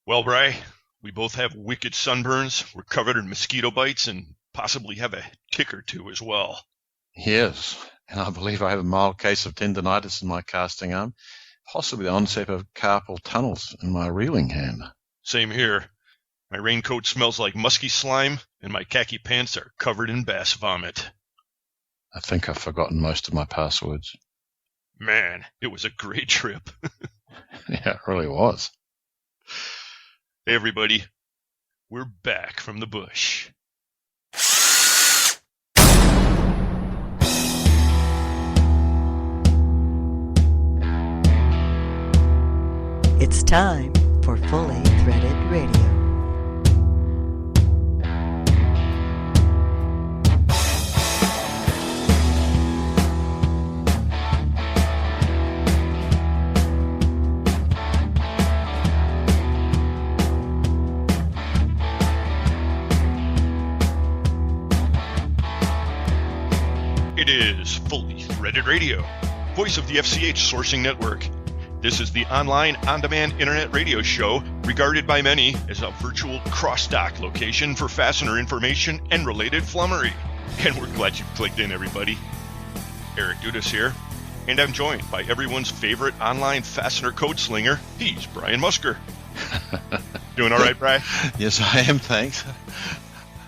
Well, Bry, we both have wicked sunburns, we're covered in mosquito bites, and possibly have a tick or two as well. Yes, and I believe I have a mild case of tendonitis in my casting arm, possibly the onset of carpal tunnels in my reeling hand. Same here. My raincoat smells like musky slime, and my khaki pants are covered in bass vomit. I think I've forgotten most of my passwords. Man, it was a great trip. Yeah, it really was. Hey, everybody. We're back from the bush. It's time for Fully Threaded Radio. It is Fully Threaded Radio, voice of the FCH Sourcing Network. This is the online, on-demand internet radio show regarded by many as a virtual cross-dock location for fastener information and related flummery. And we're glad you clicked in, everybody. Eric Dudas here, and I'm joined by everyone's favorite online fastener code slinger. He's Brian Musker. Doing all right, Brian? Yes, I am, thanks.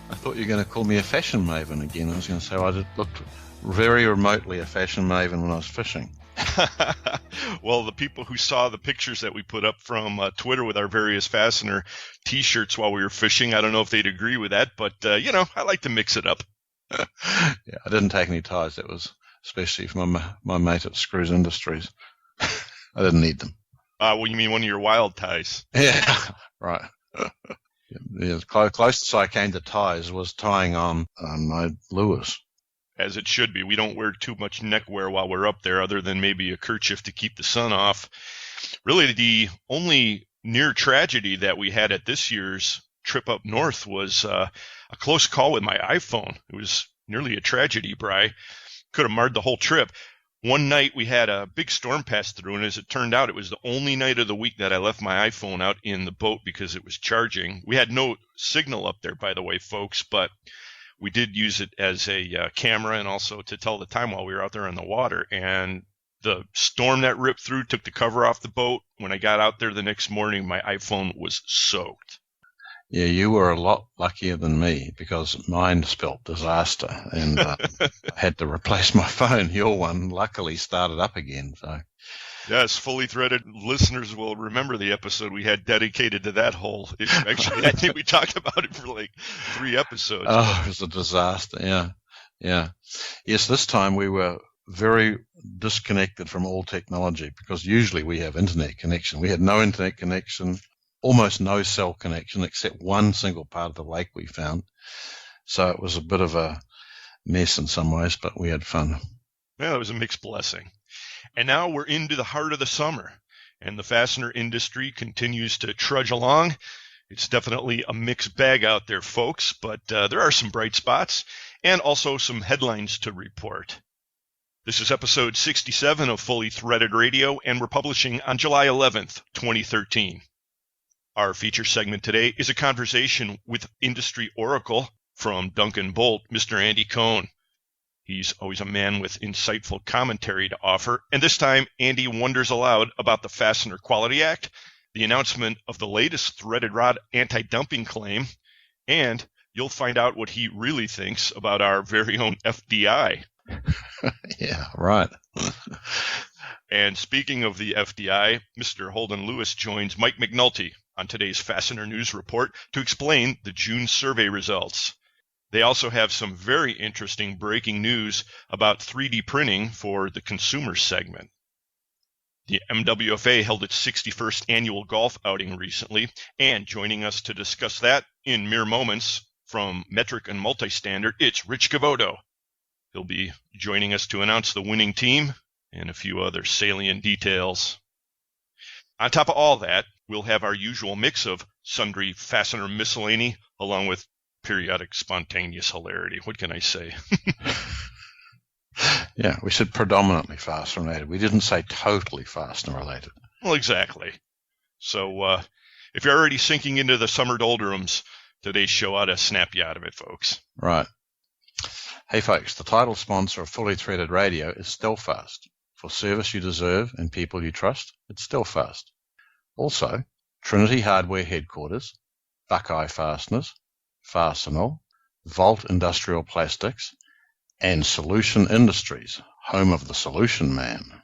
I thought you were going to call me a fashion maven again. I was going to say I looked very remotely a fashion maven when I was fishing. Well, the people who saw the pictures that we put up from Twitter with our various fastener T-shirts while we were fishing, I don't know if they'd agree with that, but, I like to mix it up. Yeah, I didn't take any ties. That was especially for my mate at Screws Industries. I didn't need them. Well, you mean one of your wild ties? Yeah, right. The closest I came to ties was tying on my Lewis. As it should be. We don't wear too much neckwear while we're up there, other than maybe a kerchief to keep the sun off. Really, the only near tragedy that we had at this year's trip up north was a close call with my iPhone. It was nearly a tragedy, Bri. Could have marred the whole trip. One night we had a big storm pass through, and as it turned out, it was the only night of the week that I left my iPhone out in the boat because it was charging. We had no signal up there, by the way, folks, but we did use it as a camera and also to tell the time while we were out there in the water. And the storm that ripped through took the cover off the boat. When I got out there the next morning, my iPhone was soaked. Yeah, you were a lot luckier than me because mine spelt disaster, and I had to replace my phone. Your one luckily started up again. So. Yes, Fully Threaded listeners will remember the episode we had dedicated to that whole issue. Actually, I think we talked about it for like 3 episodes. Oh, it was a disaster. Yeah. Yes, this time we were very disconnected from all technology because usually we have internet connection. We had no internet connection, almost no cell connection except one single part of the lake we found. So it was a bit of a mess in some ways, but we had fun. Yeah, it was a mixed blessing. And now we're into the heart of the summer, and the fastener industry continues to trudge along. It's definitely a mixed bag out there, folks, but there are some bright spots and also some headlines to report. This is episode 67 of Fully Threaded Radio, and we're publishing on July 11th, 2013. Our feature segment today is a conversation with industry oracle from Duncan Bolt, Mr. Andy Cohn. He's always a man with insightful commentary to offer, and this time Andy wonders aloud about the Fastener Quality Act, the announcement of the latest threaded rod anti-dumping claim, and you'll find out what he really thinks about our very own FDI. Yeah, right. And speaking of the FDI, Mr. Holden Lewis joins Mike McNulty on today's Fastener News Report to explain the June survey results. They also have some very interesting breaking news about 3D printing for the consumer segment. The MWFA held its 61st annual golf outing recently, and joining us to discuss that in mere moments from Metric and Multistandard, it's Rich Cavoto. He'll be joining us to announce the winning team and a few other salient details. On top of all that, we'll have our usual mix of sundry fastener miscellany along with periodic spontaneous hilarity. What can I say? Yeah, we said predominantly fastener related. We didn't say totally fastener related. Well, exactly. So If you're already sinking into the summer doldrums, today's show ought to snap you out of it, folks. Right. Hey, folks, the title sponsor of Fully Threaded Radio is Stellfast. For service you deserve and people you trust, it's Stellfast. Also, Trinity Hardware Headquarters, Buckeye Fasteners, Fastenal, Volt Industrial Plastics, and Solution Industries, home of the Solution Man.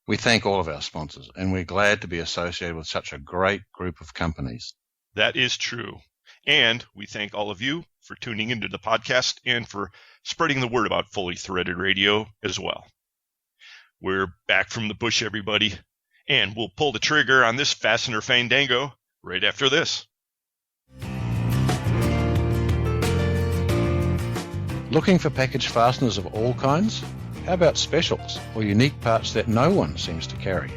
We thank all of our sponsors, and we're glad to be associated with such a great group of companies. That is true. And we thank all of you for tuning into the podcast and for spreading the word about Fully Threaded Radio as well. We're back from the bush, everybody, and we'll pull the trigger on this Fastener Fandango right after this. Looking for package fasteners of all kinds? How about specials or unique parts that no one seems to carry?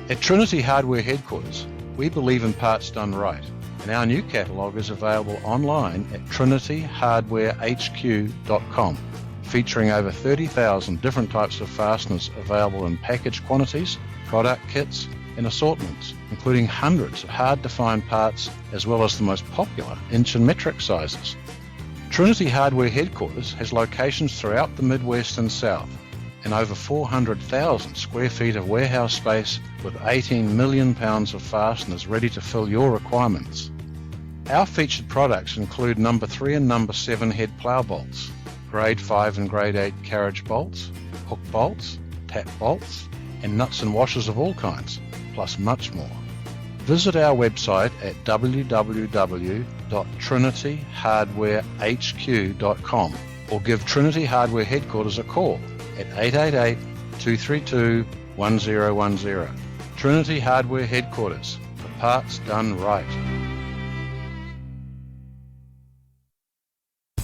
At Trinity Hardware Headquarters, we believe in parts done right, and our new catalogue is available online at trinityhardwarehq.com, featuring over 30,000 different types of fasteners available in package quantities, product kits, and assortments, including hundreds of hard-to-find parts as well as the most popular inch and metric sizes. Trinity Hardware Headquarters has locations throughout the Midwest and South, and over 400,000 square feet of warehouse space with 18 million pounds of fasteners ready to fill your requirements. Our featured products include number 3 and number 7 head plow bolts, grade 5 and grade 8 carriage bolts, hook bolts, tap bolts, and nuts and washers of all kinds, plus much more. Visit our website at www.trinityhardwarehq.com or give Trinity Hardware Headquarters a call at 888-232-1010. Trinity Hardware Headquarters, for parts done right.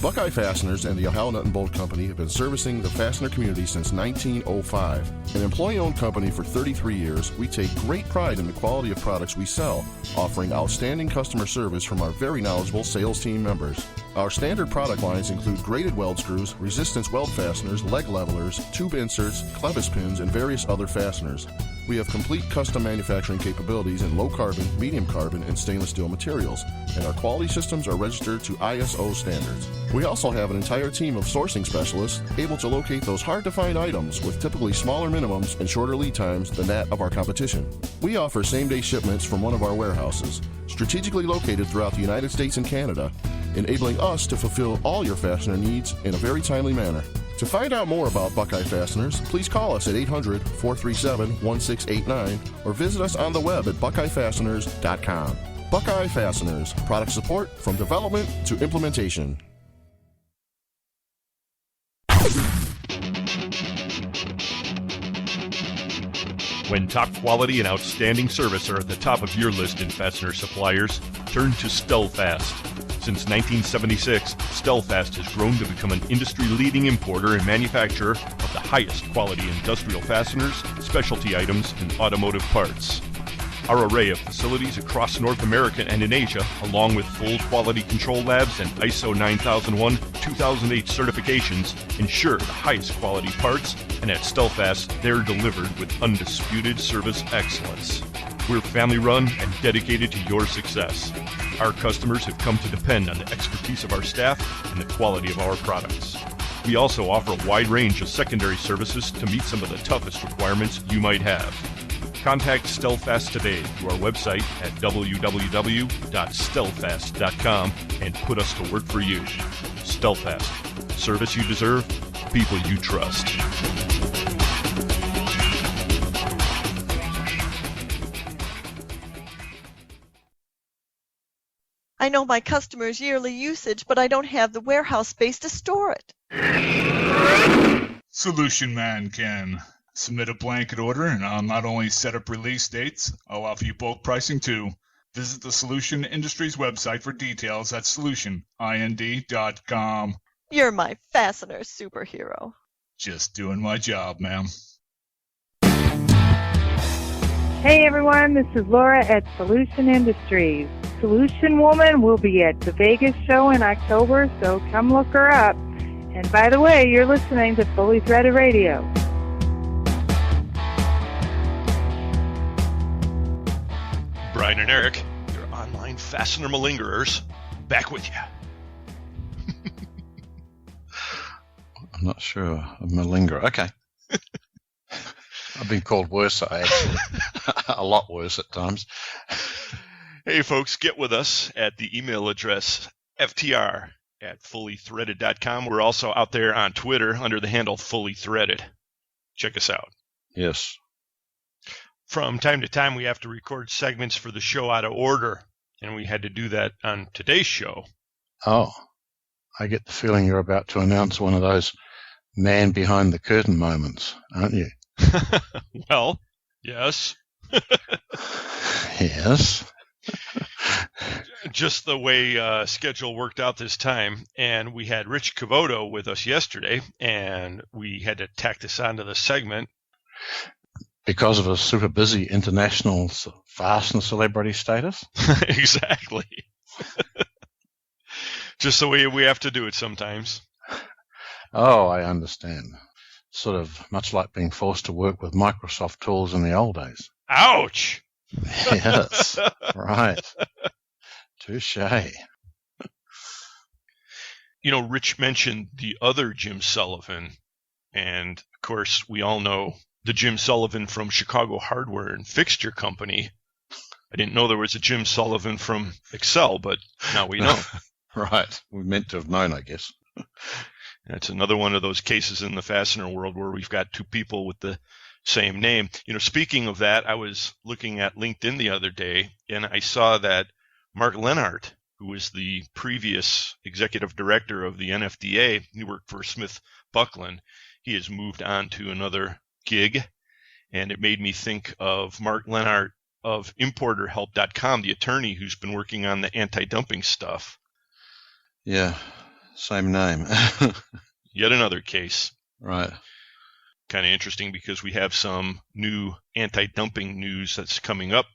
Buckeye Fasteners and the Ohio Nut and Bolt Company have been servicing the fastener community since 1905. An employee-owned company for 33 years, we take great pride in the quality of products we sell, offering outstanding customer service from our very knowledgeable sales team members. Our standard product lines include braided weld screws, resistance weld fasteners, leg levelers, tube inserts, clevis pins, and various other fasteners. We have complete custom manufacturing capabilities in low carbon, medium carbon, and stainless steel materials, and our quality systems are registered to ISO standards. We also have an entire team of sourcing specialists able to locate those hard-to-find items with typically smaller minimums and shorter lead times than that of our competition. We offer same-day shipments from one of our warehouses, strategically located throughout the United States and Canada, enabling us to fulfill all your fastener needs in a very timely manner. To find out more about Buckeye Fasteners, please call us at 800-437-1689 or visit us on the web at buckeyefasteners.com. Buckeye Fasteners, product support from development to implementation. When top quality and outstanding service are at the top of your list in fastener suppliers, turn to Stellfast. Since 1976, Stellfast has grown to become an industry-leading importer and manufacturer of the highest quality industrial fasteners, specialty items, and automotive parts. Our array of facilities across North America and in Asia, along with full quality control labs and ISO 9001-2008 certifications, ensure the highest quality parts, and at Stellfast, they're delivered with undisputed service excellence. We're family-run and dedicated to your success. Our customers have come to depend on the expertise of our staff and the quality of our products. We also offer a wide range of secondary services to meet some of the toughest requirements you might have. Contact Stellfast today through our website at www.stellfast.com and put us to work for you. Stellfast. Service you deserve, people you trust. I know my customers' yearly usage, but I don't have the warehouse space to store it. Solution Man can. Submit a blanket order, and I'll not only set up release dates, I'll offer you bulk pricing too. Visit the Solution Industries website for details at solutionind.com. You're my fastener superhero. Just doing my job, ma'am. Hey everyone, this is Laura at Solution Industries. Solution Woman will be at the Vegas show in October, so come look her up. And by the way, you're listening to Fully Threaded Radio. Brian and Eric, you're fine fastener malingerers back with you. I'm not sure. A malingerer. Okay. I've been called worse, actually. A lot worse at times. Hey, folks, get with us at the email address ftr@fullythreaded.com. We're also out there on Twitter under the handle fullythreaded. Check us out. Yes. From time to time, we have to record segments for the show out of order, and we had to do that on today's show. Oh, I get the feeling you're about to announce one of those man behind the curtain moments, aren't you? Well, yes. Yes. Just the way schedule worked out this time, and we had Rich Cavoto with us yesterday, and we had to tack this onto the segment. Because of a super busy international fastener celebrity status? Exactly. Just the way we have to do it sometimes. Oh, I understand. Sort of much like being forced to work with Microsoft tools in the old days. Ouch! Yes, right. Touché. You know, Rich mentioned the other Jim Sullivan, and of course, we all know the Jim Sullivan from Chicago Hardware and Fixture Company. I didn't know there was a Jim Sullivan from Excel, but now we know. Right. We meant to have known, I guess. That's another one of those cases in the fastener world where we've got two people with the same name. You know, speaking of that, I was looking at LinkedIn the other day, and I saw that Mark Lenhart, who was the previous executive director of the NFDA, he worked for Smith Buckland. He has moved on to another gig, and it made me think of Mark Lenhart of ImporterHelp.com, the attorney who's been working on the anti-dumping stuff. Yeah, same name. Yet another case. Right. Kind of interesting because we have some new anti-dumping news that's coming up.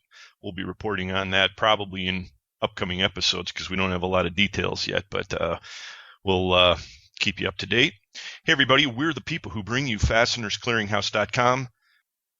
We'll be reporting on that probably in upcoming episodes because we don't have a lot of details yet, but we'll keep you up to date. Hey, everybody, we're the people who bring you FastenersClearinghouse.com.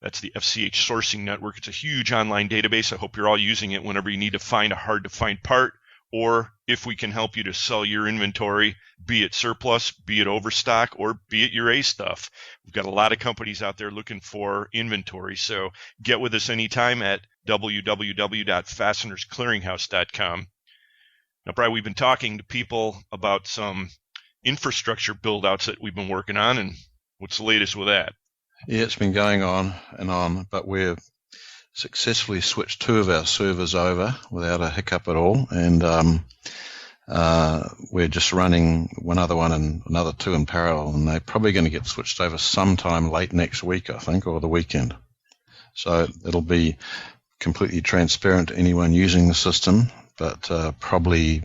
That's the FCH sourcing network. It's a huge online database. I hope you're all using it whenever you need to find a hard-to-find part, or if we can help you to sell your inventory, be it surplus, be it overstock, or be it your A stuff. We've got a lot of companies out there looking for inventory, so get with us anytime at www.fastenersclearinghouse.com. Now, Brian, we've been talking to people about some infrastructure build-outs that we've been working on, and what's the latest with that? Yeah, it's been going on and on, but we've successfully switched 2 of our servers over without a hiccup at all, and we're just running one and another 2 in parallel, and they're probably going to get switched over sometime late next week, I think, or the weekend. So it'll be completely transparent to anyone using the system, but probably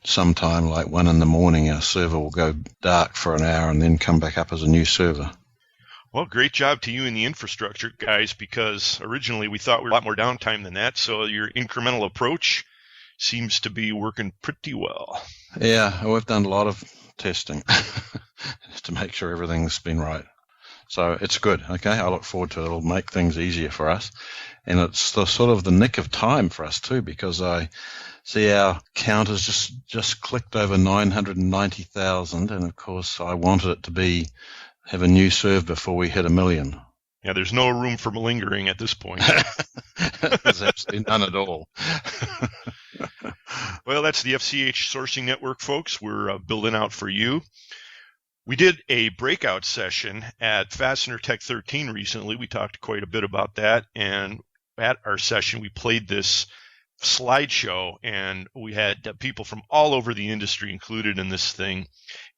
sometime like 1 in the morning, our server will go dark for an hour and then come back up as a new server. Well, great job to you and the infrastructure guys, because originally we thought we were a lot more downtime than that, so your incremental approach seems to be working pretty well. Yeah, we've done a lot of testing to make sure everything's been right. So it's good, okay? I look forward to it. It'll make things easier for us. And it's the sort of the nick of time for us too, because I see our count has just clicked over 990,000, and of course I wanted it to have a new serve before we hit 1 million. Yeah, there's no room for malingering at this point. There's absolutely none at all. Well, that's the FCH sourcing network, folks. We're building out for you. We did a breakout session at Fastener Tech 13 recently. We talked quite a bit about that, and at our session we played this slideshow, and we had people from all over the industry included in this thing.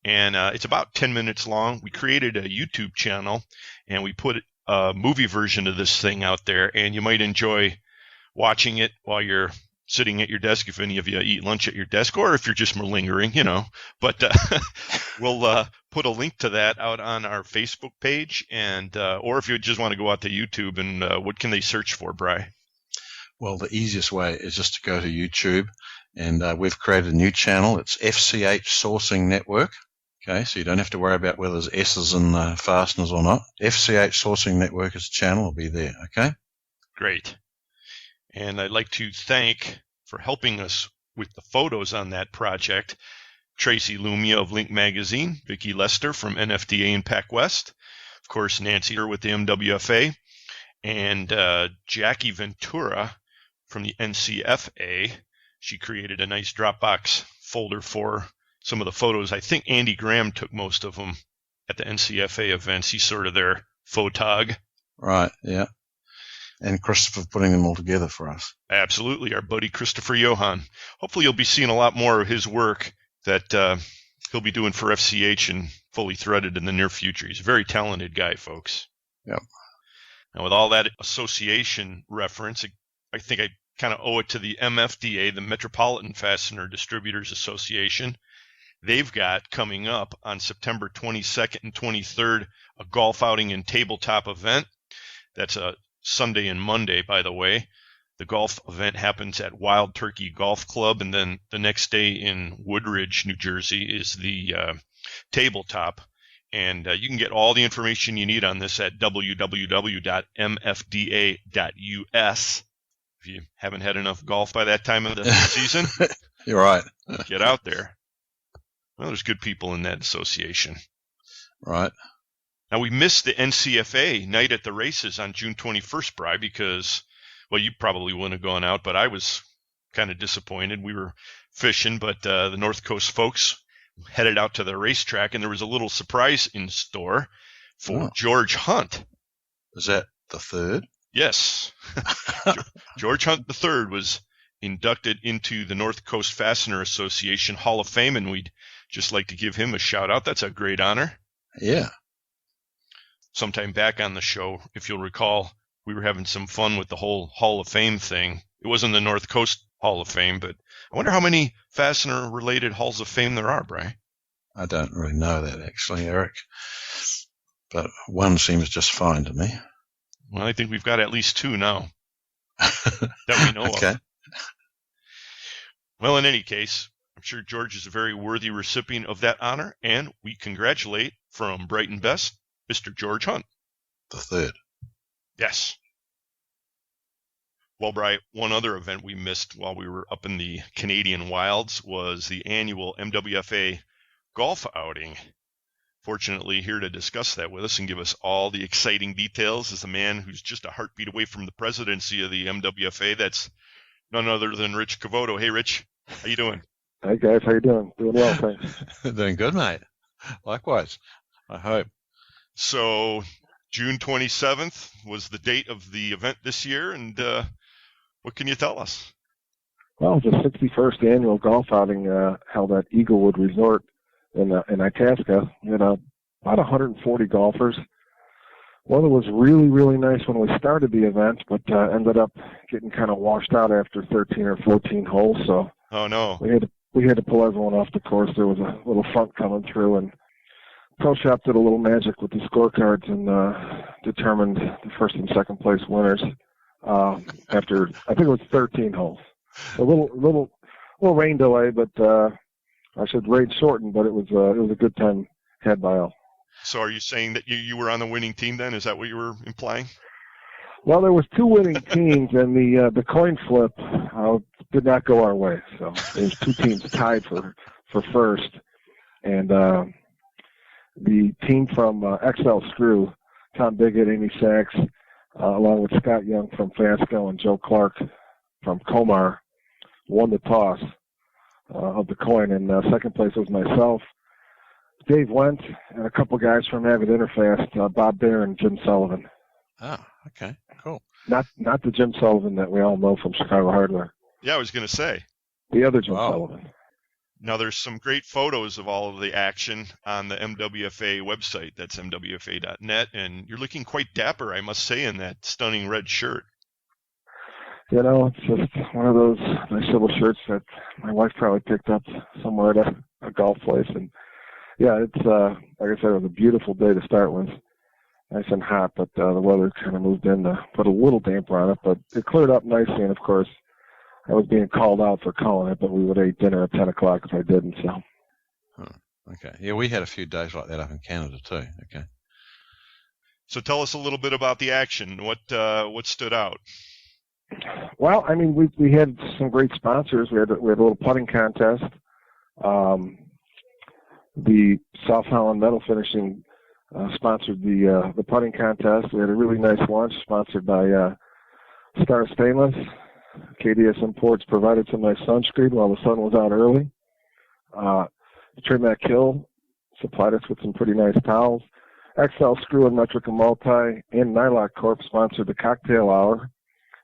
And it's about 10 minutes long. We created a YouTube channel, and we put a movie version of this thing out there, and you might enjoy watching it while you're sitting at your desk, if any of you eat lunch at your desk, or if you're just malingering, you know. But we'll put a link to that out on our Facebook page, and or if you just want to go out to YouTube, and what can they search for, Bri? Well, the easiest way is just to go to YouTube, and we've created a new channel. It's FCH Sourcing Network. Okay, so you don't have to worry about whether there's S's in fasteners or not. FCH Sourcing Network is a channel. Will be there, okay? Great. And I'd like to thank for helping us with the photos on that project. Tracy Lumia of Link Magazine, Vicki Lester from NFDA and Pac West, of course, Nancy with the MWFA, and Jackie Ventura from the NCFA. She created a nice Dropbox folder for some of the photos. I think Andy Graham took most of them at the NCFA events. He's sort of their photog. Right, yeah. And Christopher putting them all together for us. Absolutely, our buddy Christopher Johan. Hopefully you'll be seeing a lot more of his work that he'll be doing for FCH and Fully Threaded in the near future. He's a very talented guy, folks. Yep. Now, with all that association reference, I think I kind of owe it to the MFDA, the Metropolitan Fastener Distributors Association. They've got coming up on September 22nd and 23rd a golf outing and tabletop event. That's a Sunday and Monday, by the way. The golf event happens at Wild Turkey Golf Club, and then the next day in Woodridge, New Jersey, is the tabletop. And you can get all the information you need on this at www.mfda.us. If you haven't had enough golf by that time of the season, you're right. Get out there. Well, there's good people in that association. Right. Now, we missed the NCFA Night at the Races on June 21st, Bri, because, well, you probably wouldn't have gone out, but I was kind of disappointed. We were fishing, but the North Coast folks headed out to the racetrack, and there was a little surprise in store for George Hunt. Is that the third? Yes. George Hunt III was inducted into the North Coast Fastener Association Hall of Fame, and we'd just like to give him a shout-out. That's a great honor. Yeah. Sometime back on the show, if you'll recall, we were having some fun with the whole Hall of Fame thing. It wasn't the North Coast Hall of Fame, but I wonder how many fastener-related Halls of Fame there are, Bri. I don't really know that, actually, Eric. But one seems just fine to me. Well, I think we've got at least two now that we know okay. of. Well, in any case, I'm sure George is a very worthy recipient of that honor, and we congratulate from Brighton Best, Mr. George Hunt. The third. Yes. Well, Bri, one other event we missed while we were up in the Canadian wilds was the annual MWFA golf outing. Fortunately, here to discuss that with us and give us all the exciting details is a man who's just a heartbeat away from the presidency of the MWFA. That's none other than Rich Cavoto. Hey, Rich, how you doing? Hey, guys, how you doing? Doing well, thanks. Doing good, mate. Likewise, I hope. So, June 27th was the date of the event this year, and what can you tell us? Well, it's the 61st annual golf outing held at Eaglewood Resort in Itasca. We had about 140 golfers. Weather was really, really nice when we started the event, but ended up getting kind of washed out after 13 or 14 holes. So, oh no, we had to pull everyone off the course. There was a little front coming through, and Pro Shop did a little magic with the scorecards and determined the first and second place winners after, I think it was 13 holes. A little rain delay, but I should rain shortened, but it was a good time had by all. So are you saying that you were on the winning team then? Is that what you were implying? Well, there was two winning teams, and the coin flip did not go our way. So there's two teams tied for first, and the team from XL Screw, Tom Biggett, Amy Sachs, along with Scott Young from Fasco and Joe Clark from Comar, won the toss of the coin, and second place was myself, Dave Wendt, and a couple guys from Avid Interfast, Bob Baer and Jim Sullivan. Oh, okay, cool. Not the Jim Sullivan that we all know from Chicago Hardware. Yeah, I was going to say. The other Jim Sullivan. Now, there's some great photos of all of the action on the MWFA website. That's MWFA.net, and you're looking quite dapper, I must say, in that stunning red shirt. You know, it's just one of those nice little shirts that my wife probably picked up somewhere at a golf place. And, yeah, it's like I said, it was a beautiful day to start with. Nice and hot, but the weather kind of moved in to put a little damper on it. But it cleared up nicely, and, of course, I was being called out for calling it, but we would eat dinner at 10 o'clock if I didn't. So. Okay. Yeah, we had a few days like that up in Canada too. Okay. So tell us a little bit about the action. What stood out? Well, I mean, we had some great sponsors. We had a little putting contest. The South Holland Metal Finishing sponsored the putting contest. We had a really nice lunch sponsored by Star Stainless. KDS Imports provided some nice sunscreen while the sun was out early. Trimac Hill supplied us with some pretty nice towels. XL Screw and Metric and Multi and Nylock Corp sponsored the cocktail hour.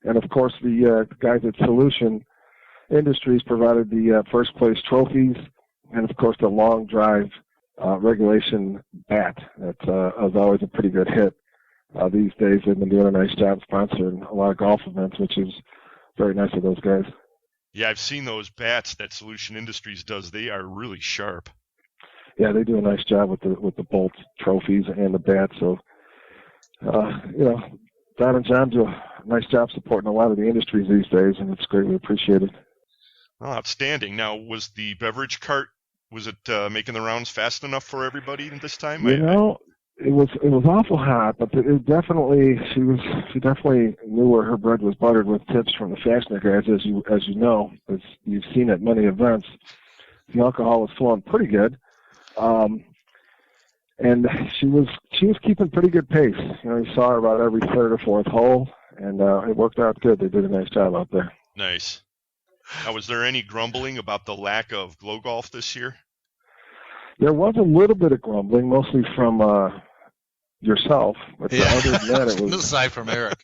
And, of course, the guys at Solution Industries provided the first place trophies and, of course, the long drive regulation bat. That was always a pretty good hit. These days they've been doing a nice job sponsoring a lot of golf events, which is very nice of those guys. Yeah, I've seen those bats that Solution Industries does. They are really sharp. Yeah, they do a nice job with the Bolt trophies and the bats. So, Don and John do a nice job supporting a lot of the industries these days, and it's greatly appreciated. Well, outstanding. Now, was the beverage cart, was it making the rounds fast enough for everybody this time? It was awful hot, but it definitely she definitely knew where her bread was buttered with tips from the Fastener guys, as you know, as you've seen at many events. The alcohol was flowing pretty good. And she was keeping pretty good pace. You saw her about every third or fourth hole, and it worked out good. They did a nice job out there. Nice. Now, was there any grumbling about the lack of glow golf this year? There was a little bit of grumbling, mostly from yourself. But other than that, it was aside from Eric.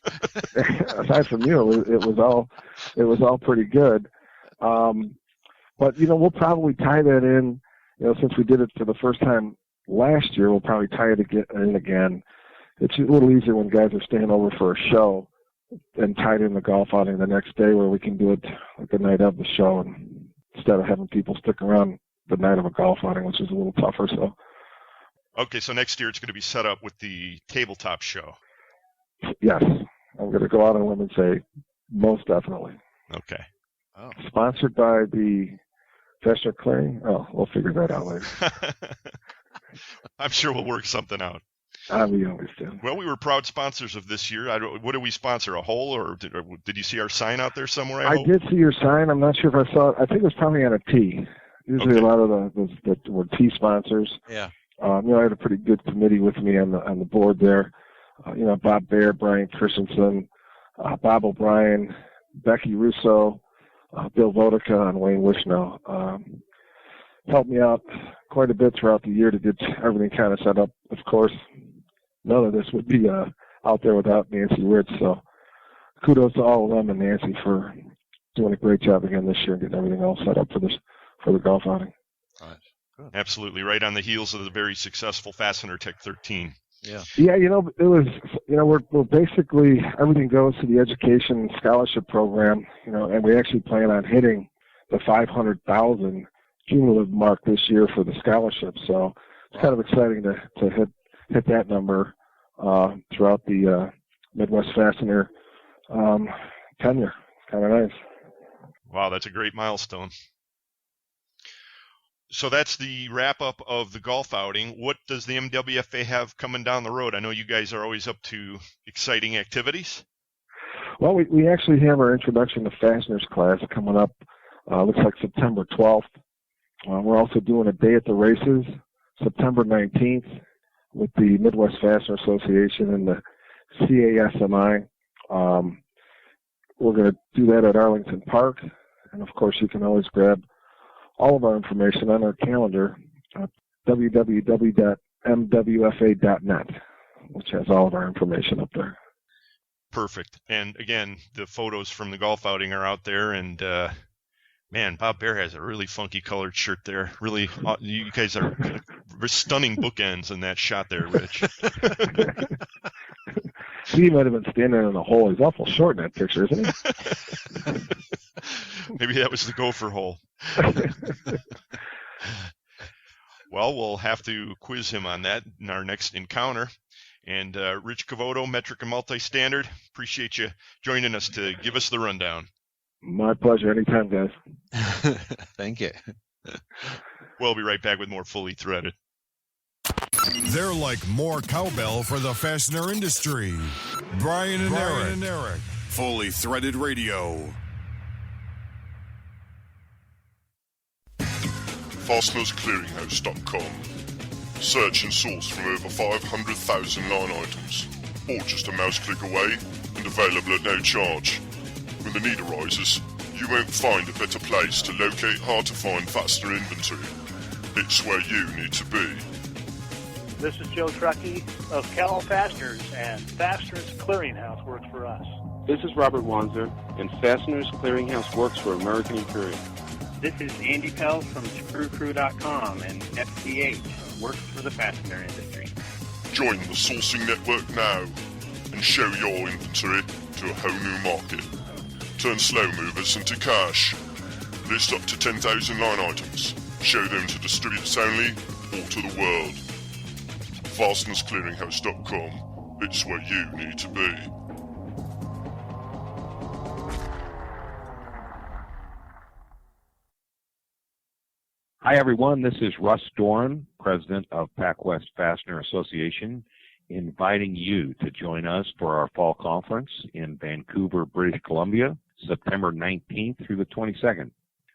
Aside from you, it was all pretty good. But we'll probably tie that in. Since we did it for the first time last year, we'll probably tie it in again. It's a little easier when guys are staying over for a show and tied in the golf outing the next day, where we can do it like the night of the show, and instead of having people stick around the night of a golf outing, which is a little tougher. So. Okay, so next year it's going to be set up with the tabletop show. Yes, I'm going to go out on a limb and say most definitely. Okay. Oh. Sponsored by the Fastener Clearing. Oh, we'll figure that out later. I'm sure we'll work something out. We always do. Well, we were proud sponsors of this year. What did we sponsor? A hole, or did you see our sign out there somewhere? I did see your sign. I'm not sure if I saw it. I think it was probably on a tee. Usually a lot of the were tee sponsors. Yeah. I had a pretty good committee with me on the board there. Bob Baer, Brian Christensen, Bob O'Brien, Becky Russo, Bill Vodica, and Wayne Wishnow. Helped me out quite a bit throughout the year to get everything kind of set up. Of course, none of this would be out there without Nancy Rich. So kudos to all of them and Nancy for doing a great job again this year and getting everything all set up for the golf outing. Right. Good. Absolutely, right on the heels of the very successful Fastener Tech 13. Yeah. Yeah, it was, we're basically, everything goes to the education scholarship program, and we actually plan on hitting the 500,000 cumulative mark this year for the scholarship. So it's kind of exciting to hit that number throughout the Midwest Fastener tenure. Kind of nice. Wow, that's a great milestone. So that's the wrap-up of the golf outing. What does the MWFA have coming down the road? I know you guys are always up to exciting activities. Well, we actually have our Introduction to Fasteners class coming up, looks like September 12th. We're also doing a day at the races, September 19th, with the Midwest Fastener Association and the CASMI. We're going to do that at Arlington Park. And, of course, you can always grab all of our information on our calendar at www.mwfa.net, which has all of our information up there. Perfect. And again, the photos from the golf outing are out there, and man, Bob Baer has a really funky colored shirt there. Really, you guys are stunning bookends in that shot there, Rich. He might have been standing in the hole. He's awful short in that picture, isn't he? Maybe that was the gopher hole. Well, we'll have to quiz him on that in our next encounter. And Rich Cavoto, Metric and Multi-Standard, appreciate you joining us to give us the rundown. My pleasure. Anytime, guys. Thank you. We'll be right back with more Fully Threaded. They're like more cowbell for the fastener industry. Brian and Eric. Fully Threaded Radio. FastenersClearinghouse.com. Search and source from over 500,000 line items, or just a mouse click away and available at no charge. When the need arises, you won't find a better place to locate hard-to-find fastener inventory. It's where you need to be. This is Joe Truckee of Cal Fasteners, and Fasteners Clearinghouse works for us. This is Robert Wanzer, and Fasteners Clearinghouse works for American Imperial. This is Andy Pell from ScrewCrew.com, and FCH works for the fastener industry. Join the sourcing network now and show your inventory to a whole new market. Turn slow movers into cash. List up to 10,000 line items. Show them to distributors only or to the world. FastenersClearinghouse.com. It's where you need to be. Hi, everyone. This is Russ Doran, president of PacWest Fastener Association, inviting you to join us for our fall conference in Vancouver, British Columbia, September 19th through the 22nd.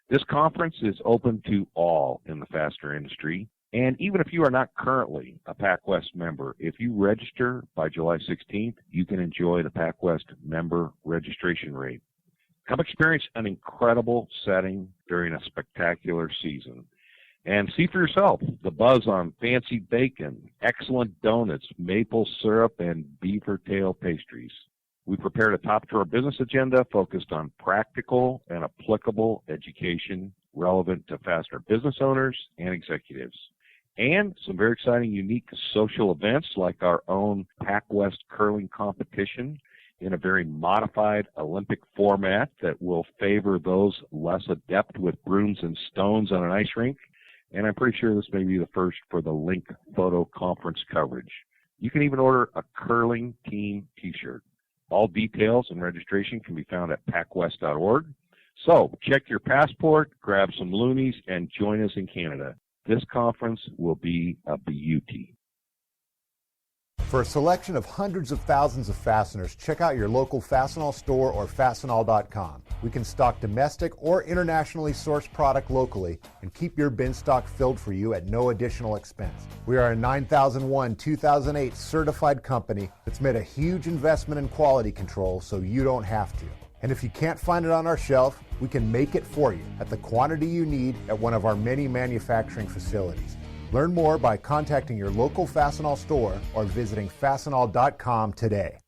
This conference is open to all in the fastener industry, and even if you are not currently a PacWest member, if you register by July 16th, you can enjoy the PacWest member registration rate. Come experience an incredible setting during a spectacular season. And see for yourself the buzz on fancy bacon, excellent donuts, maple syrup, and beaver tail pastries. We prepared a top-drawer business agenda focused on practical and applicable education relevant to fastener business owners and executives. And some very exciting, unique social events like our own PacWest curling competition in a very modified Olympic format that will favor those less adept with brooms and stones on an ice rink. And I'm pretty sure this may be the first for the Link Photo Conference coverage. You can even order a curling team t-shirt. All details and registration can be found at pacwest.org. So check your passport, grab some loonies, and join us in Canada. This conference will be a beauty. For a selection of hundreds of thousands of fasteners, check out your local Fastenal store or Fastenal.com. We can stock domestic or internationally sourced product locally and keep your bin stock filled for you at no additional expense. We are a 9001-2008 certified company that's made a huge investment in quality control so you don't have to. And if you can't find it on our shelf, we can make it for you at the quantity you need at one of our many manufacturing facilities. Learn more by contacting your local Fastenal store or visiting Fastenal.com today.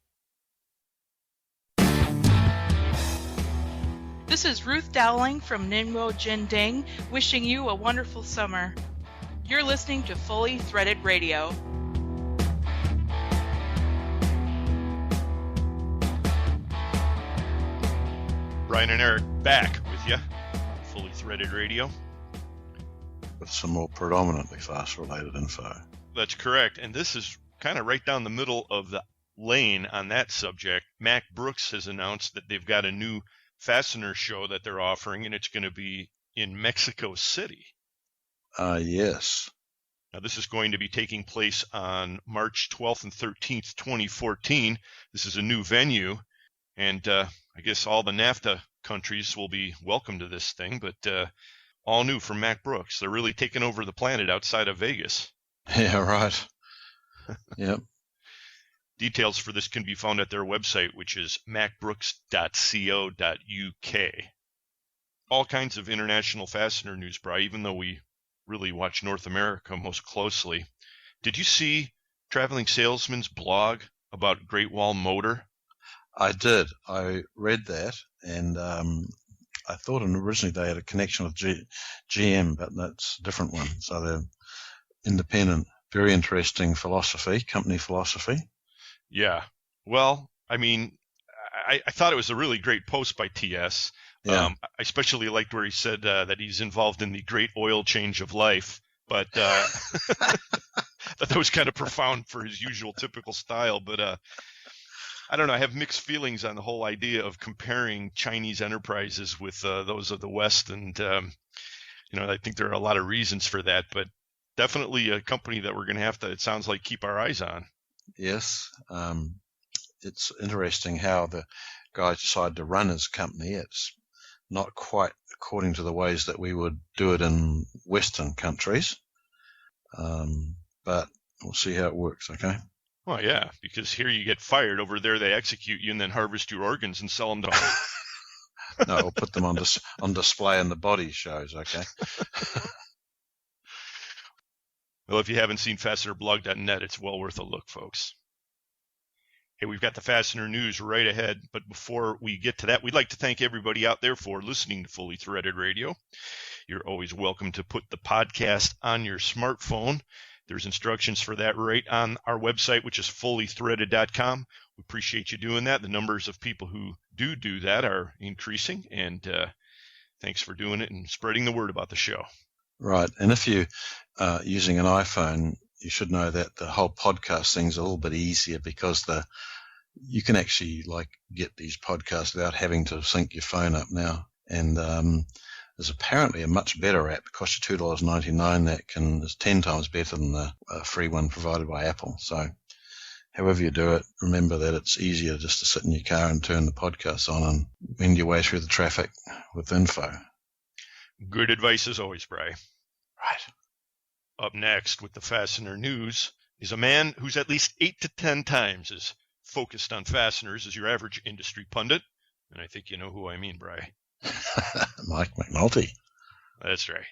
This is Ruth Dowling from Ningbo Jinding, wishing you a wonderful summer. You're listening to Fully Threaded Radio. Brian and Eric back with you, Fully Threaded Radio. With some more predominantly fast-related info. That's correct, and this is kind of right down the middle of the lane on that subject. Mack Brooks has announced that they've got a new fastener show that they're offering, and it's going to be in Mexico City. Yes. Now, this is going to be taking place on March 12th and 13th, 2014. This is a new venue, and I guess all the NAFTA countries will be welcome to this thing, but all new from Mack Brooks. They're really taking over the planet outside of Vegas. Yeah, right. Yep. Details for this can be found at their website, which is macbrooks.co.uk. All kinds of international fastener news, Bri, even though we really watch North America most closely. Did you see Traveling Salesman's blog about Great Wall Motor? I did. I read that, and I thought originally they had a connection with GM, but that's a different one. So they're independent. Very interesting company philosophy. Yeah. Well, I mean, I thought it was a really great post by TS. Yeah. I especially liked where he said that he's involved in the great oil change of life, but that was kind of profound for his usual typical style. But I don't know. I have mixed feelings on the whole idea of comparing Chinese enterprises with those of the West, and I think there are a lot of reasons for that. But definitely a company that we're going to have to, it sounds like, keep our eyes on. Yes. It's interesting how the guy decided to run his company. It's not quite according to the ways that we would do it in Western countries. But we'll see how it works, okay? Well, yeah, because here you get fired. Over there they execute you and then harvest your organs and sell them to No, we'll put them on display in the body shows, okay? Well, if you haven't seen fastenerblog.net, it's well worth a look, folks. Hey, we've got the Fastener News right ahead, but before we get to that, we'd like to thank everybody out there for listening to Fully Threaded Radio. You're always welcome to put the podcast on your smartphone. There's instructions for that right on our website, which is fullythreaded.com. We appreciate you doing that. The numbers of people who do that are increasing, and thanks for doing it and spreading the word about the show. Right, and if you're using an iPhone, you should know that the whole podcast thing's a little bit easier because you can actually get these podcasts without having to sync your phone up now. And there's apparently a much better app. It costs you $2.99 that is 10 times better than the free one provided by Apple. So however you do it, remember that it's easier just to sit in your car and turn the podcast on and wend your way through the traffic with info. Good advice as always, Bri. Right. Up next with the Fastener News is a man who's at least 8 to 10 times as focused on fasteners as your average industry pundit. And I think you know who I mean, Bri. Mike McNulty. That's right.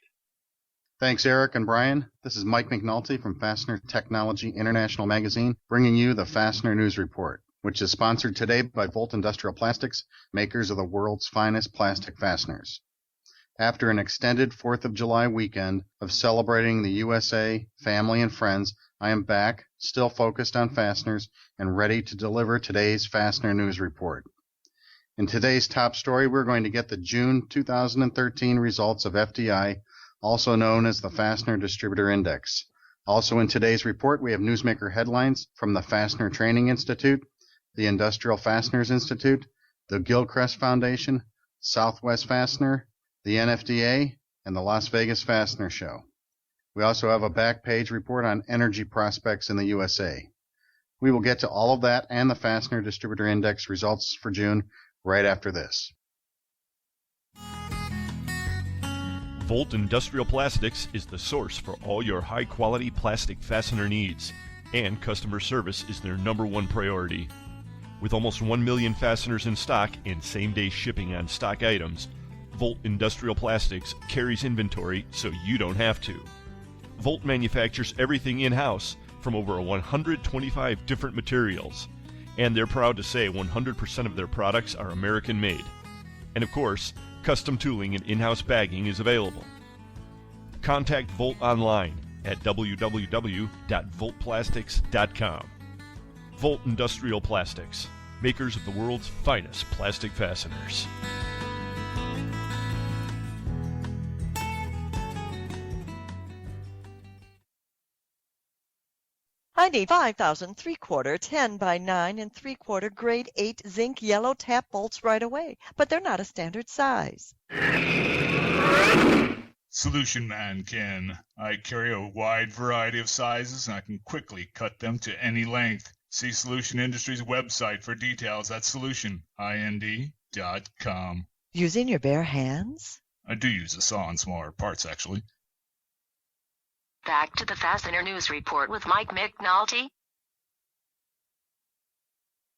Thanks, Eric and Brian. This is Mike McNulty from Fastener Technology International Magazine, bringing you the Fastener News Report, which is sponsored today by Volt Industrial Plastics, makers of the world's finest plastic fasteners. After an extended 4th of July weekend of celebrating the USA, family, and friends, I am back, still focused on fasteners, and ready to deliver today's Fastener News Report. In today's top story, we're going to get the June 2013 results of FDI, also known as the Fastener Distributor Index. Also in today's report, we have newsmaker headlines from the Fastener Training Institute, the Industrial Fasteners Institute, the Gilchrist Foundation, Southwest Fastener, the NFDA, and the Las Vegas Fastener Show. We also have a back page report on energy prospects in the USA. We will get to all of that and the Fastener Distributor Index results for June right after this. Volt Industrial Plastics is the source for all your high-quality plastic fastener needs, and customer service is their #1 priority. With almost 1 million fasteners in stock and same-day shipping on stock items, Volt Industrial Plastics carries inventory so you don't have to. Volt manufactures everything in-house from over 125 different materials, and they're proud to say 100% of their products are American-made. And of course, custom tooling and in-house bagging is available. Contact Volt online at www.voltplastics.com. Volt Industrial Plastics, makers of the world's finest plastic fasteners. 95,000 3/4 10 by 9 and 3/4 grade 8 zinc yellow tap bolts right away, but they're not a standard size. Solution Man Ken. I carry a wide variety of sizes and I can quickly cut them to any length. See Solution Industries website for details at solutionind.com. Using your bare hands? I do use a saw on smaller parts, actually. Back to the Fastener News Report with Mike McNulty.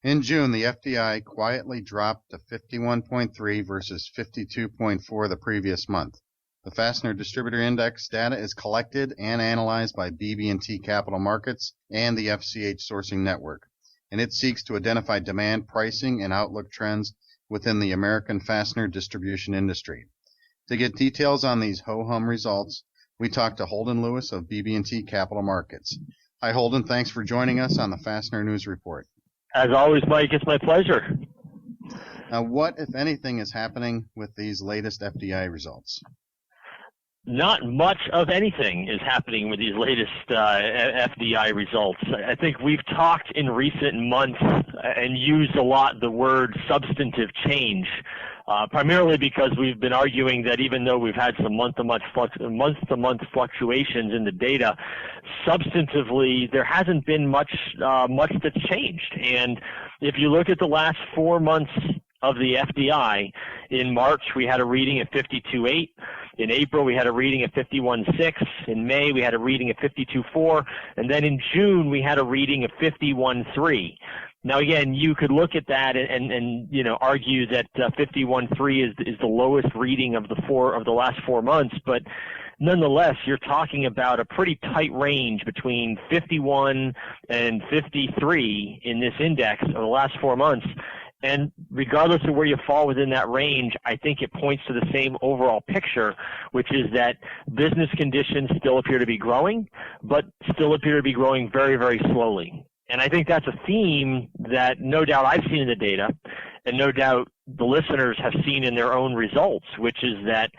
In June, the FDI quietly dropped to 51.3 versus 52.4 the previous month. The Fastener Distributor Index data is collected and analyzed by BB&T Capital Markets and the FCH Sourcing Network, and it seeks to identify demand, pricing, and outlook trends within the American fastener distribution industry. To get details on these ho-hum results, we talked to Holden Lewis of BB&T Capital Markets. Hi, Holden. Thanks for joining us on the Fastener News Report. As always, Mike, it's my pleasure. Now, what, if anything, is happening with these latest FDI results? Not much of anything is happening with these latest FDI results. I think we've talked in recent months and used a lot the word substantive change, primarily because we've been arguing that even though we've had some month-to-month fluctuations in the data, substantively there hasn't been much that's changed. And if you look at the last 4 months of the FDI. In March, we had a reading of 52.8. In April, we had a reading of 51.6. In May, we had a reading of 52.4. And then in June, we had a reading of 51.3. Now, again, you could look at that and argue that 51.3 is the lowest reading of the last 4 months, but nonetheless, you're talking about a pretty tight range between 51 and 53 in this index over the last 4 months. And regardless of where you fall within that range, I think it points to the same overall picture, which is that business conditions still appear to be growing, but still appear to be growing very, very slowly. And I think that's a theme that no doubt I've seen in the data, and no doubt the listeners have seen in their own results, which is that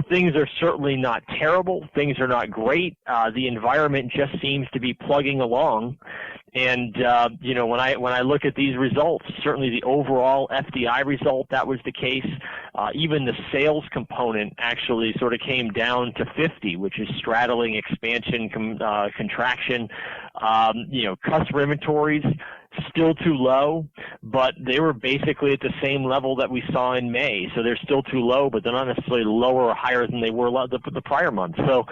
things are certainly not terrible. Things are not great. The environment just seems to be plugging along. And, when I look at these results, certainly the overall FDI result, that was the case. Even the sales component actually sort of came down to 50, which is straddling expansion, contraction. Customer inventories, still too low, but they were basically at the same level that we saw in May. So they're still too low, but they're not necessarily lower or higher than they were the prior month. So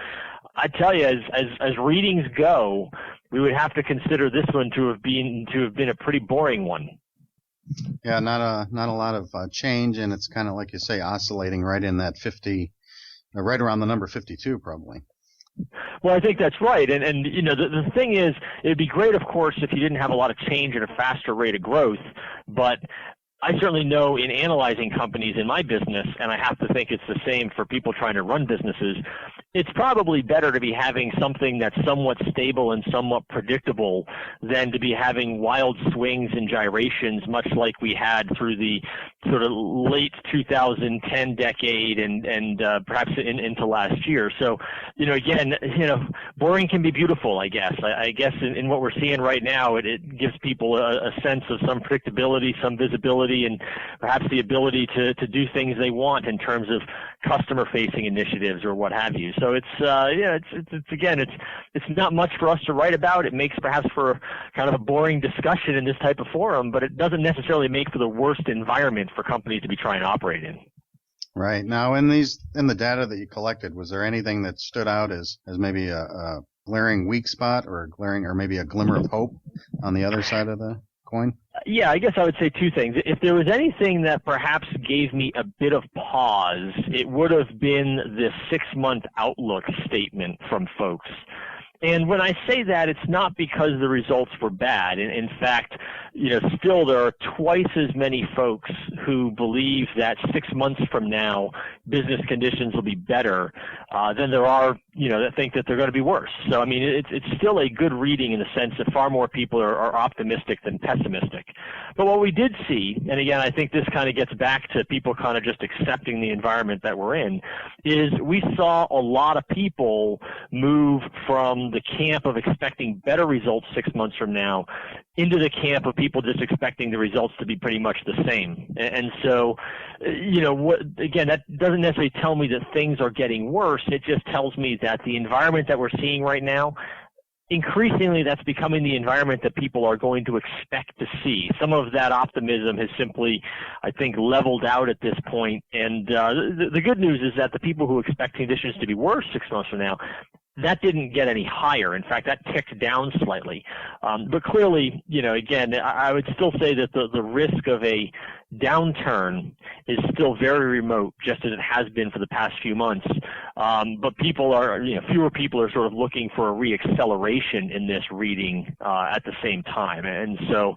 I tell you, as readings go, we would have to consider this one to have been a pretty boring one. Yeah, not a lot of change, and it's kind of like you say, oscillating right in that 50, right around the number 52, probably. Well, I think that's right. And the thing is, it'd be great, of course, if you didn't have a lot of change and a faster rate of growth, but I certainly know in analyzing companies in my business, and I have to think it's the same for people trying to run businesses, it's probably better to be having something that's somewhat stable and somewhat predictable than to be having wild swings and gyrations, much like we had through the sort of late 2010 decade and perhaps into last year. So, again, boring can be beautiful, I guess. I guess in what we're seeing right now, it gives people a sense of some predictability, some visibility, and perhaps the ability to do things they want in terms of customer-facing initiatives or what have you. So it's not much for us to write about. It makes perhaps for kind of a boring discussion in this type of forum, but it doesn't necessarily make for the worst environment for companies to be trying to operate in. Right. Now, in the data that you collected, was there anything that stood out as maybe a glaring weak spot or maybe a glimmer of hope on the other side of the coin? Yeah, I guess I would say two things. If there was anything that perhaps gave me a bit of pause, it would have been the 6-month outlook statement from folks. And when I say that, it's not because the results were bad. In fact, still there are twice as many folks who believe that 6 months from now business conditions will be better than there are, that think that they're going to be worse. So, I mean, it's still a good reading in the sense that far more people are optimistic than pessimistic. But what we did see, and again, I think this kind of gets back to people kind of just accepting the environment that we're in, is we saw a lot of people move from the camp of expecting better results 6 months from now into the camp of people just expecting the results to be pretty much the same. And so, again, that doesn't necessarily tell me that things are getting worse. It just tells me that the environment that we're seeing right now, increasingly that's becoming the environment that people are going to expect to see. Some of that optimism has simply, I think, leveled out at this point. And the good news is that the people who expect conditions to be worse 6 months from now, that didn't get any higher. In fact, that ticked down slightly. But clearly, again, I would still say that the risk of a downturn is still very remote, just as it has been for the past few months. But fewer people are sort of looking for a reacceleration in this reading at the same time. And so,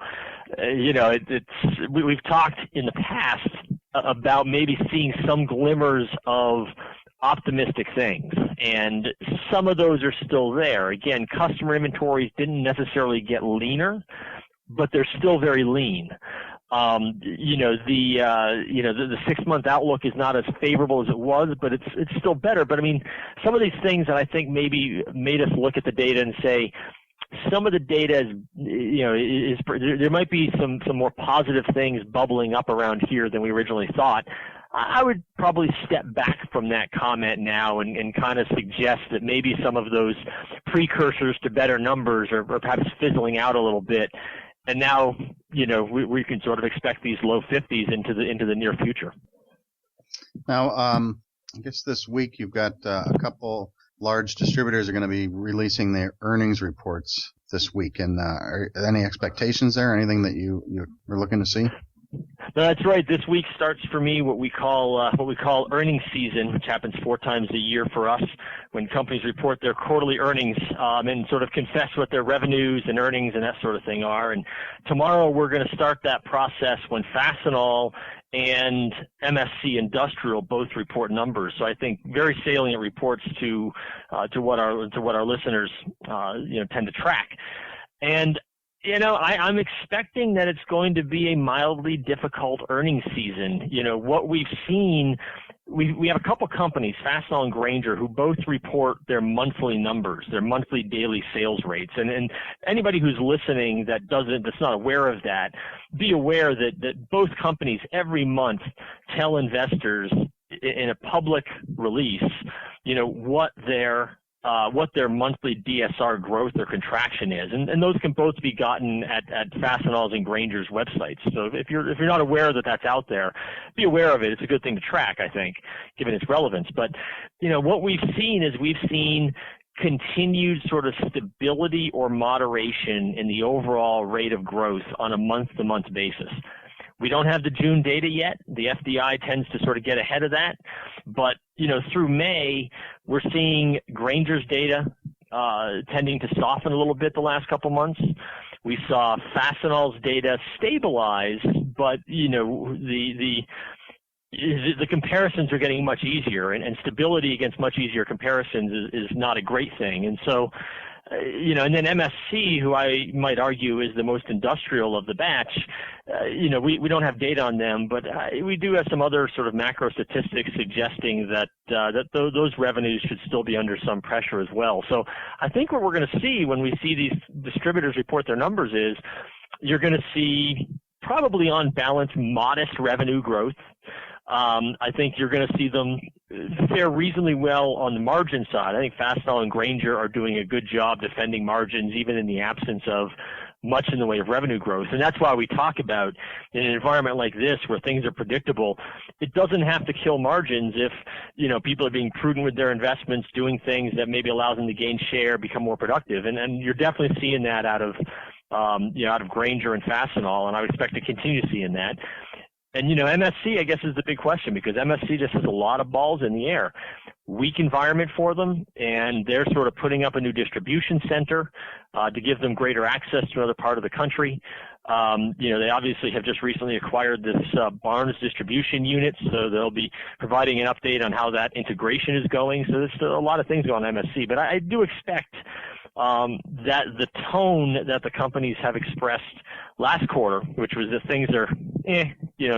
we've talked in the past about maybe seeing some glimmers of optimistic things, and some of those are still there. Again, customer inventories didn't necessarily get leaner, but they're still very lean. The 6-month outlook is not as favorable as it was, but it's still better. But I mean, some of these things that I think maybe made us look at the data and say, some of the data is there might be some more positive things bubbling up around here than we originally thought. I would probably step back from that comment now and kind of suggest that maybe some of those precursors to better numbers are perhaps fizzling out a little bit. And now, we can sort of expect these low 50s into the near future. Now, I guess this week you've got a couple large distributors are going to be releasing their earnings reports this week. And are there any expectations there? Anything that you're looking to see? That's right. This week starts for me what we call earnings season, which happens 4 times a year for us, when companies report their quarterly earnings and sort of confess what their revenues and earnings and that sort of thing are. And tomorrow we're going to start that process when Fastenal and MSC Industrial both report numbers. So I think very salient reports to what our listeners tend to track. And I'm expecting that it's going to be a mildly difficult earnings season. What we've seen, we have a couple companies, Fastenal and Grainger, who both report their monthly numbers, their monthly daily sales rates. And anybody who's listening that's not aware of that, be aware that both companies every month tell investors in a public release, what their monthly DSR growth or contraction is, and those can both be gotten at Fastenal's and Grainger's websites. So if you're not aware that that's out there, be aware of it. It's a good thing to track, I think, given its relevance. But what we've seen continued sort of stability or moderation in the overall rate of growth on a month-to-month basis. We don't have the June data yet. The FDI tends to sort of get ahead of that. But, through May, we're seeing Grainger's data tending to soften a little bit the last couple months. We saw Fastenal's data stabilize, but, the comparisons are getting much easier, and stability against much easier comparisons is not a great thing. And so, and then MSC, who I might argue is the most industrial of the batch, we don't have data on them, but we do have some other sort of macro statistics suggesting that those revenues should still be under some pressure as well. So I think what we're going to see when we see these distributors report their numbers is you're going to see probably on balance modest revenue growth. I think you're going to see them fare reasonably well on the margin side. I think Fastenal and Grainger are doing a good job defending margins even in the absence of much in the way of revenue growth. And that's why we talk about in an environment like this where things are predictable, it doesn't have to kill margins if, people are being prudent with their investments, doing things that maybe allows them to gain share, become more productive. And you're definitely seeing that out of Grainger and Fastenal, and I would expect to continue seeing that. And, MSC, I guess, is the big question because MSC just has a lot of balls in the air. Weak environment for them, and they're sort of putting up a new distribution center to give them greater access to another part of the country. They obviously have just recently acquired this Barnes distribution unit, so they'll be providing an update on how that integration is going. So there's still a lot of things going on MSC, but I do expect that the tone that the companies have expressed last quarter, which was that things are,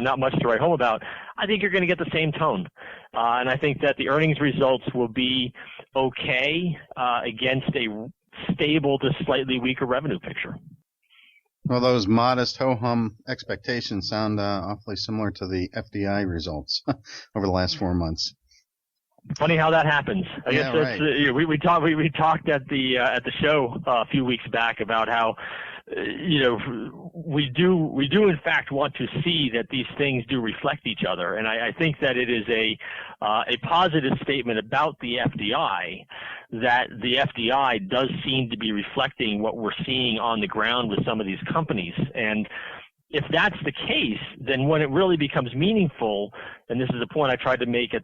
not much to write home about, I think you're going to get the same tone. And I think that the earnings results will be okay against a stable to slightly weaker revenue picture. Well, those modest ho-hum expectations sound awfully similar to the FDI results over the last 4 months. Funny how that happens. I guess that's right. We talked at the show a few weeks back about how we do in fact want to see that these things do reflect each other, and I think that it is a positive statement about the FDI that the FDI does seem to be reflecting what we're seeing on the ground with some of these companies. And if that's the case, then when it really becomes meaningful, and this is a point I tried to make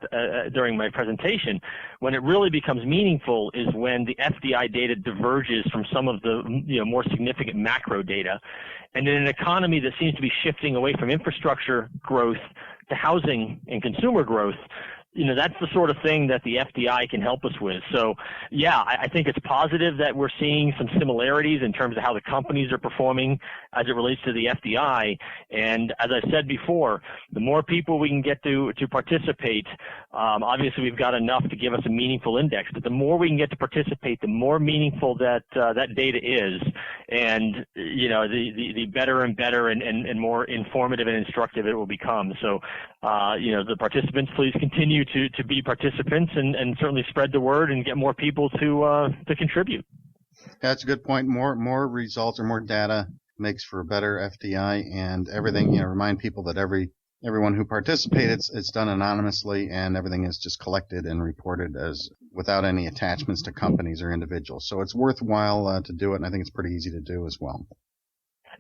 during my presentation, when it really becomes meaningful is when the FDI data diverges from some of the more significant macro data. And in an economy that seems to be shifting away from infrastructure growth to housing and consumer growth, that's the sort of thing that the FDI can help us with. So, yeah, I think it's positive that we're seeing some similarities in terms of how the companies are performing as it relates to the FDI. And as I said before, the more people we can get to participate, obviously we've got enough to give us a meaningful index, but the more we can get to participate, the more meaningful that data is. And, the better and better and more informative and instructive it will become. So, the participants, please continue to be participants and certainly spread the word and get more people to contribute. That's a good point. More results or more data makes for a better FDI, and everything, remind people that everyone who participates, it's done anonymously, and everything is just collected and reported as without any attachments to companies or individuals. So it's worthwhile to do it, and I think it's pretty easy to do as well.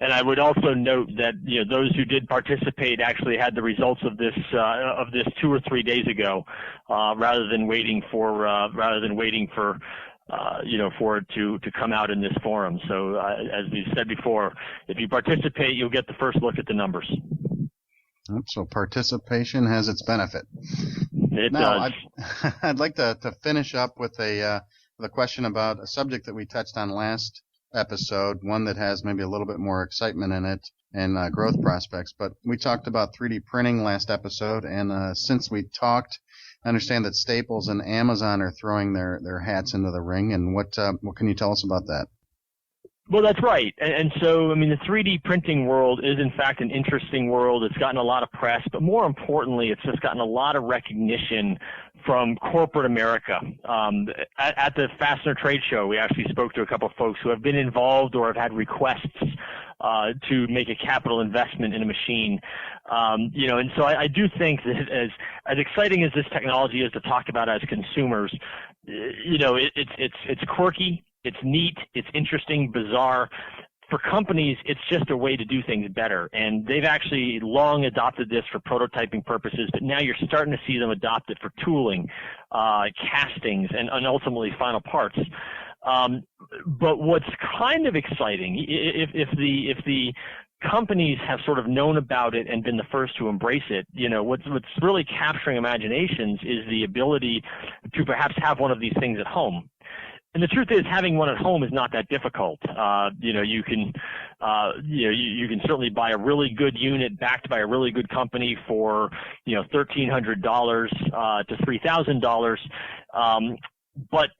And I would also note that those who did participate actually had the results of this 2 or 3 days ago, rather than waiting for it to come out in this forum. So as we said before, if you participate, you'll get the first look at the numbers. So participation has its benefit. It now, does. I'd like to finish up with a question about a subject that we touched on last episode, one that has maybe a little bit more excitement in it and growth prospects. But we talked about 3D printing last episode, and since we talked, I understand that Staples and Amazon are throwing their hats into the ring. And what can you tell us about that? Well, that's right. And so, I mean, the 3D printing world is, in fact, an interesting world. It's gotten a lot of press, but more importantly, it's just gotten a lot of recognition from corporate America. At the Fastener Trade Show, we actually spoke to a couple of folks who have been involved or have had requests to make a capital investment in a machine. And so I do think that as exciting as this technology is to talk about as consumers, it's quirky. It's neat, it's interesting, bizarre. For companies, it's just a way to do things better. And they've actually long adopted this for prototyping purposes, but now you're starting to see them adopt it for tooling, castings, and ultimately final parts. But what's kind of exciting, if the companies have sort of known about it and been the first to embrace it, what's really capturing imaginations is the ability to perhaps have one of these things at home. And the truth is, having one at home is not that difficult. You can certainly buy a really good unit backed by a really good company for, $1,300 to $3,000. But,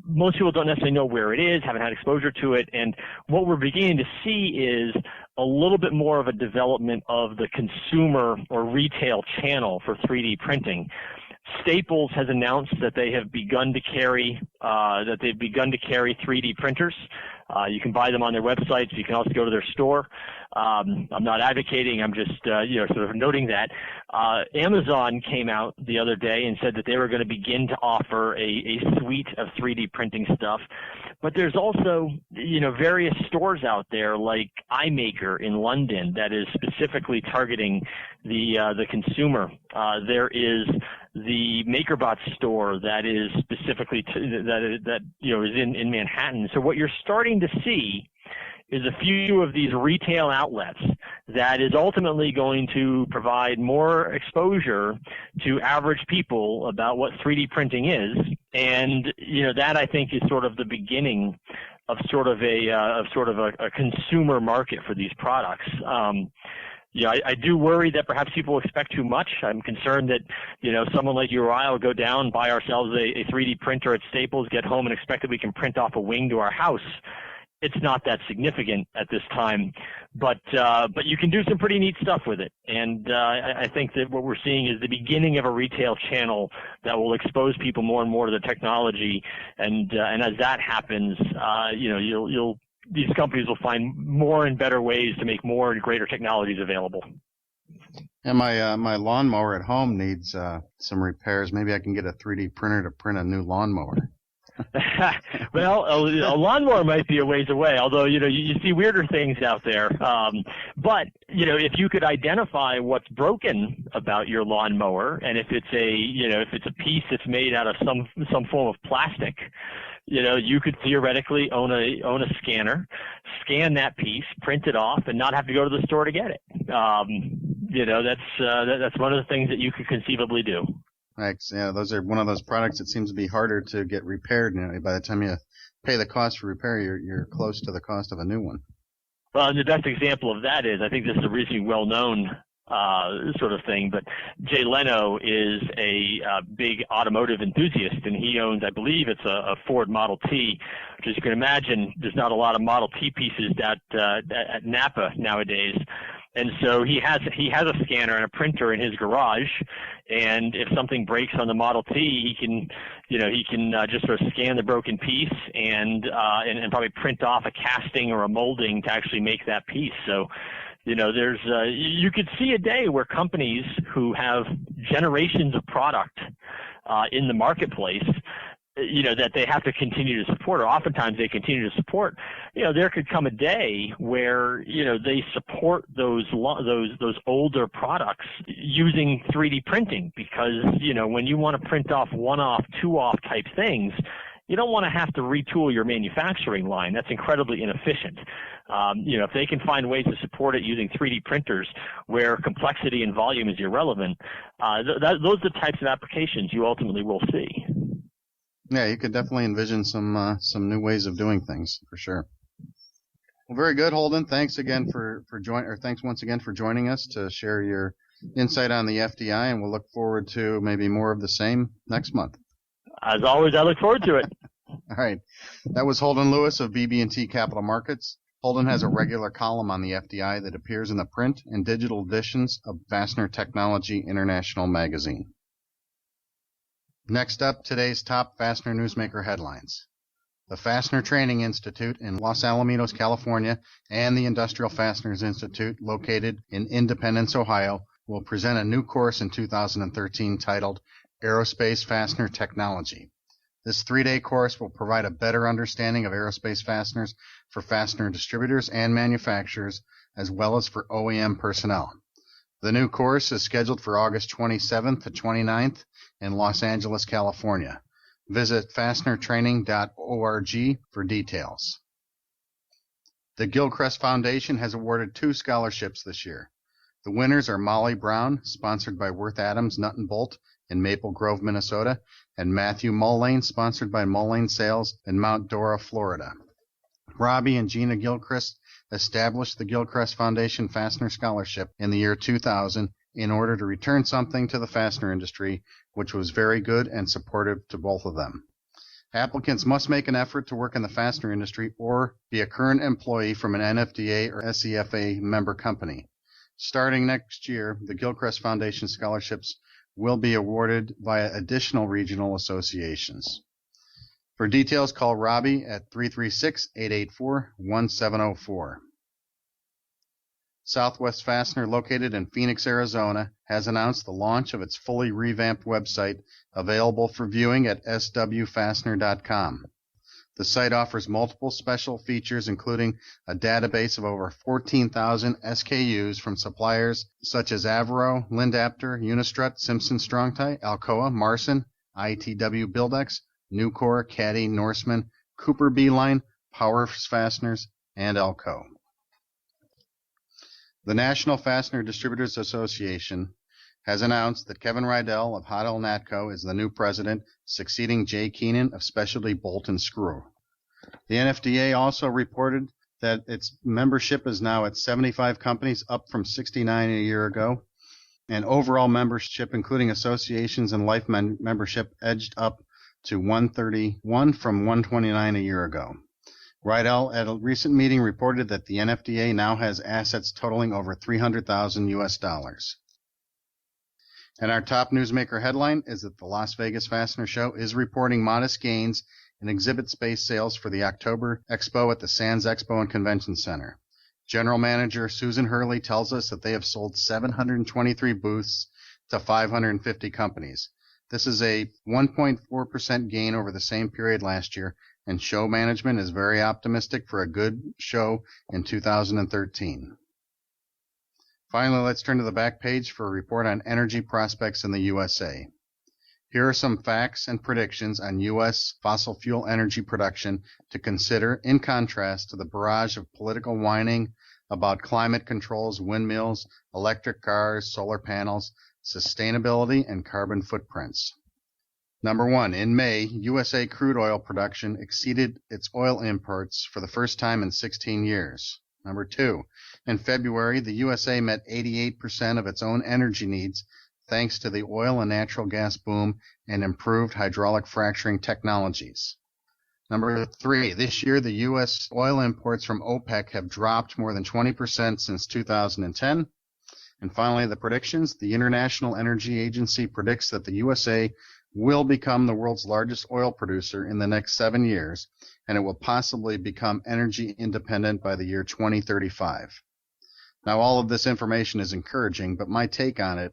most people don't necessarily know where it is, haven't had exposure to it. And what we're beginning to see is a little bit more of a development of the consumer or retail channel for 3D printing. Staples has announced that they have begun to carry 3D printers. You can buy them on their websites. You can also go to their store. I'm not advocating. I'm just sort of noting that. Amazon came out the other day and said that they were going to begin to offer a suite of 3D printing stuff. But there's also various stores out there like iMaker in London that is specifically targeting the consumer. There is the MakerBot store that is specifically is in Manhattan. So what you're starting to see is a few of these retail outlets that is ultimately going to provide more exposure to average people about what 3D printing is. And that I think is sort of the beginning of sort of a consumer market for these products. I do worry that perhaps people expect too much. I'm concerned that, someone like you or I will go down, buy ourselves a 3D printer at Staples, get home and expect that we can print off a wing to our house. It's not that significant at this time, but you can do some pretty neat stuff with it. And I think that what we're seeing is the beginning of a retail channel that will expose people more and more to the technology. And as that happens, these companies will find more and better ways to make more and greater technologies available. And my lawnmower at home needs some repairs. Maybe I can get a 3D printer to print a new lawnmower. Well, a lawnmower might be a ways away, although, you see weirder things out there. But, if you could identify what's broken about your lawnmower, and if it's a piece that's made out of some form of plastic, you could theoretically own a scanner, scan that piece, print it off, and not have to go to the store to get it. That's one of the things that you could conceivably do. Right. Yeah, those are one of those products that seems to be harder to get repaired. By the time you pay the cost for repair, you're close to the cost of a new one. Well, and the best example of that is, I think this is a reasonably well-known sort of thing, but Jay Leno is a big automotive enthusiast, and he owns, I believe it's a Ford Model T, which, as you can imagine, there's not a lot of Model T pieces at Napa nowadays. And so he has a scanner and a printer in his garage, and if something breaks on the Model T, he can just sort of scan the broken piece and probably print off a casting or a molding to actually make that piece. So, there's you could see a day where companies who have generations of product in the marketplace, that they have to continue to support, or oftentimes they continue to support, there could come a day where, they support those older products using 3D printing, because, when you want to print off one-off, two-off type things, you don't want to have to retool your manufacturing line. That's incredibly inefficient. If they can find ways to support it using 3D printers where complexity and volume is irrelevant, those are the types of applications you ultimately will see. Yeah, you could definitely envision some new ways of doing things for sure. Well, very good, Holden. Thanks again thanks once again for joining us to share your insight on the FDI, and we'll look forward to maybe more of the same next month. As always, I look forward to it. All right, that was Holden Lewis of BB&T Capital Markets. Holden has a regular column on the FDI that appears in the print and digital editions of Fastener Technology International magazine. Next up, today's top Fastener Newsmaker headlines. The Fastener Training Institute in Los Alamitos, California, and the Industrial Fasteners Institute, located in Independence, Ohio, will present a new course in 2013 titled Aerospace Fastener Technology. This 3-day course will provide a better understanding of aerospace fasteners for fastener distributors and manufacturers, as well as for OEM personnel. The new course is scheduled for August 27th to 29th in Los Angeles, California. Visit fastenertraining.org for details. The Gilchrist Foundation has awarded 2 scholarships this year. The winners are Molly Brown, sponsored by Worth Adams Nut and Bolt in Maple Grove, Minnesota, and Matthew Mullane, sponsored by Mullane Sales in Mount Dora, Florida. Robbie and Gina Gilchrist established the Gilchrist Foundation Fastener Scholarship in the year 2000 in order to return something to the fastener industry, which was very good and supportive to both of them. Applicants must make an effort to work in the fastener industry or be a current employee from an NFDA or SCFA member company. Starting next year, the Gilchrist Foundation scholarships will be awarded via additional regional associations. For details, call Robbie at 336-884-1704. Southwest Fastener, located in Phoenix, Arizona, has announced the launch of its fully revamped website, available for viewing at swfastener.com. The site offers multiple special features, including a database of over 14,000 SKUs from suppliers such as Avro, Lindapter, Unistrut, Simpson Strong-Tie, Alcoa, Marson, ITW Buildex, Nucor, Caddy, Norseman, Cooper Beeline, Power Fasteners, and Alco. The National Fastener Distributors Association has announced that Kevin Rydell of Hoddle Natco is the new president, succeeding Jay Keenan of Specialty Bolt and Screw. The NFDA also reported that its membership is now at 75 companies, up from 69 a year ago, and overall membership, including associations and life membership, edged up to 131 from 129 a year ago. Rydell at a recent meeting reported that the NFDA now has assets totaling over $300,000 US. And our top newsmaker headline is that the Las Vegas Fastener Show is reporting modest gains in exhibit space sales for the October Expo at the Sands Expo and Convention Center. General Manager Susan Hurley tells us that they have sold 723 booths to 550 companies. This is a 1.4% gain over the same period last year, and show management is very optimistic for a good show in 2013. Finally, let's turn to the back page for a report on energy prospects in the USA. Here are some facts and predictions on U.S. fossil fuel energy production to consider, in contrast to the barrage of political whining about climate controls, windmills, electric cars, solar panels, sustainability, and carbon footprints. Number 1, in May, USA crude oil production exceeded its oil imports for the first time in 16 years. Number 2, in February, the USA met 88% of its own energy needs thanks to the oil and natural gas boom and improved hydraulic fracturing technologies. Number 3, this year the U.S. oil imports from OPEC have dropped more than 20% since 2010. And finally, the predictions. The International Energy Agency predicts that the USA will become the world's largest oil producer in the next 7 years, and it will possibly become energy independent by the year 2035. Now, all of this information is encouraging, but my take on it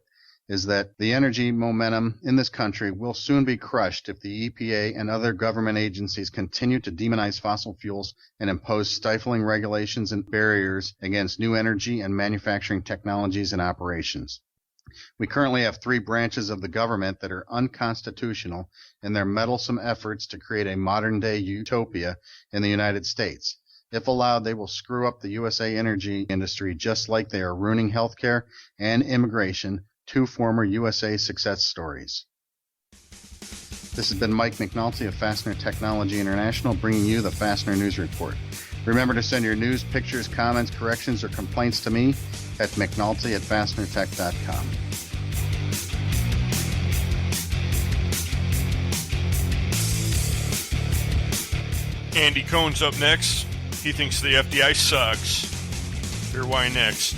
is that the energy momentum in this country will soon be crushed if the EPA and other government agencies continue to demonize fossil fuels and impose stifling regulations and barriers against new energy and manufacturing technologies and operations. We currently have 3 branches of the government that are unconstitutional in their meddlesome efforts to create a modern-day utopia in the United States. If allowed, they will screw up the USA energy industry just like they are ruining healthcare and immigration, 2 former USA success stories. This has been Mike McNulty of Fastener Technology International bringing you the Fastener News Report. Remember to send your news, pictures, comments, corrections, or complaints to me at mcnulty@fastenertech.com. Andy Cohn's up next. He thinks the FDI sucks. Hear why next.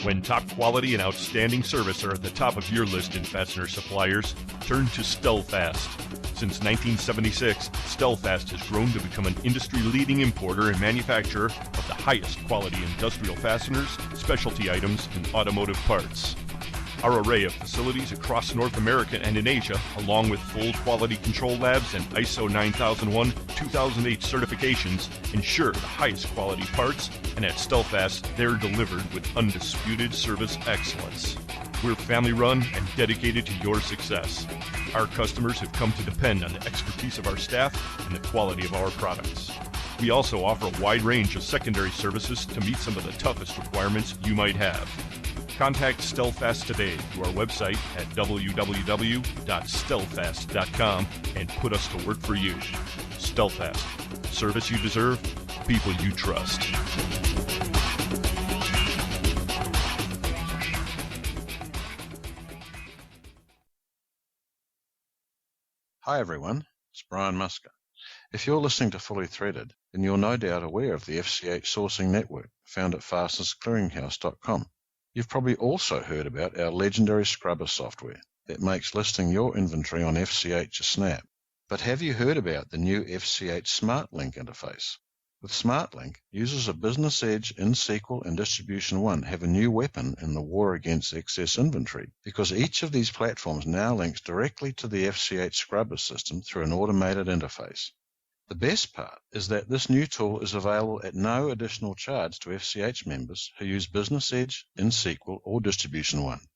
When top quality and outstanding service are at the top of your list in fastener suppliers, turn to Stellfast. Since 1976, Stellfast has grown to become an industry-leading importer and manufacturer of the highest quality industrial fasteners, specialty items, and automotive parts. Our array of facilities across North America and in Asia, along with full quality control labs and ISO 9001-2008 certifications, ensure the highest quality parts, and at Stellfast, they're delivered with undisputed service excellence. We're family-run and dedicated to your success. Our customers have come to depend on the expertise of our staff and the quality of our products. We also offer a wide range of secondary services to meet some of the toughest requirements you might have. Contact Stellfast today through our website at www.stellfast.com and put us to work for you. Stellfast. Service you deserve, people you trust. Hi everyone, it's Brian Musker. If you're listening to Fully Threaded, then you're no doubt aware of the FCH sourcing network found at fastenersclearinghouse.com. You've probably also heard about our legendary scrubber software that makes listing your inventory on FCH a snap. But have you heard about the new FCH SmartLink interface? With SmartLink, users of Business Edge, InSequel, and Distribution One have a new weapon in the war against excess inventory, because each of these platforms now links directly to the FCH scrubber system through an automated interface. The best part is that this new tool is available at no additional charge to FCH members who use Business Edge, InSequel, or Distribution One.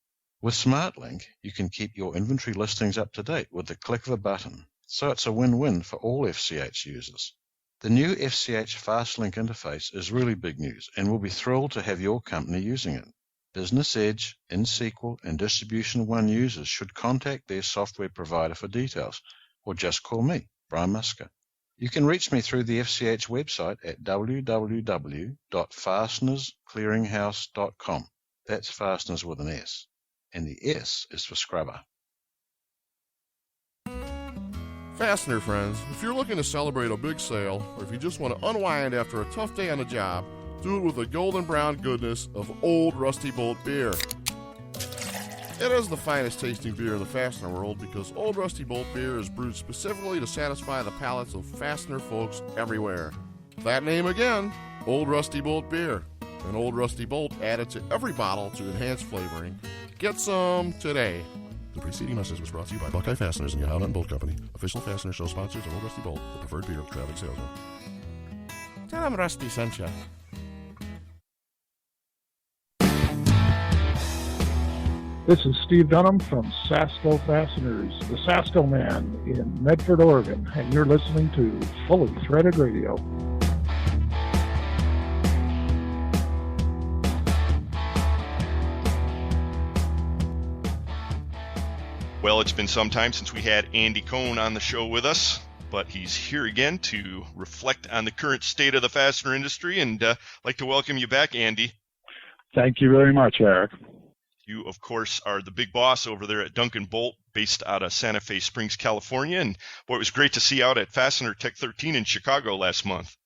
With SmartLink, you can keep your inventory listings up to date with the click of a button, so it's a win-win for all FCH users. The new FCH FastLink interface is really big news, and we'll be thrilled to have your company using it. Business Edge, InSequel, and Distribution One users should contact their software provider for details, or just call me, Brian Musker. You can reach me through the FCH website at www.fastenersclearinghouse.com. That's fasteners with an S, and the S is for scrubber. Fastener friends, if you're looking to celebrate a big sale, or if you just want to unwind after a tough day on the job, do it with the golden brown goodness of Old Rusty Bolt beer. It is the finest tasting beer in the Fastener world because Old Rusty Bolt beer is brewed specifically to satisfy the palates of Fastener folks everywhere. That name again, Old Rusty Bolt beer. An Old Rusty Bolt added to every bottle to enhance flavoring. Get some today. The preceding message was brought to you by Buckeye Fasteners and Holden Bolt Company, official Fastener show sponsors of Old Rusty Bolt, the preferred beer of the traveling salesman. Tell them Rusty sent you. This is Steve Dunham from Sasco Fasteners, the Sasco Man in Medford, Oregon, and you're listening to Fully Threaded Radio. Well, it's been some time since we had Andy Cohn on the show with us, but he's here again to reflect on the current state of the fastener industry, and I'd like to welcome you back, Andy. Thank you very much, Eric. You, of course, are the big boss over there at Duncan Bolt, based out of Santa Fe Springs, California, and boy, it was great to see you out at Fastener Tech 13 in Chicago last month.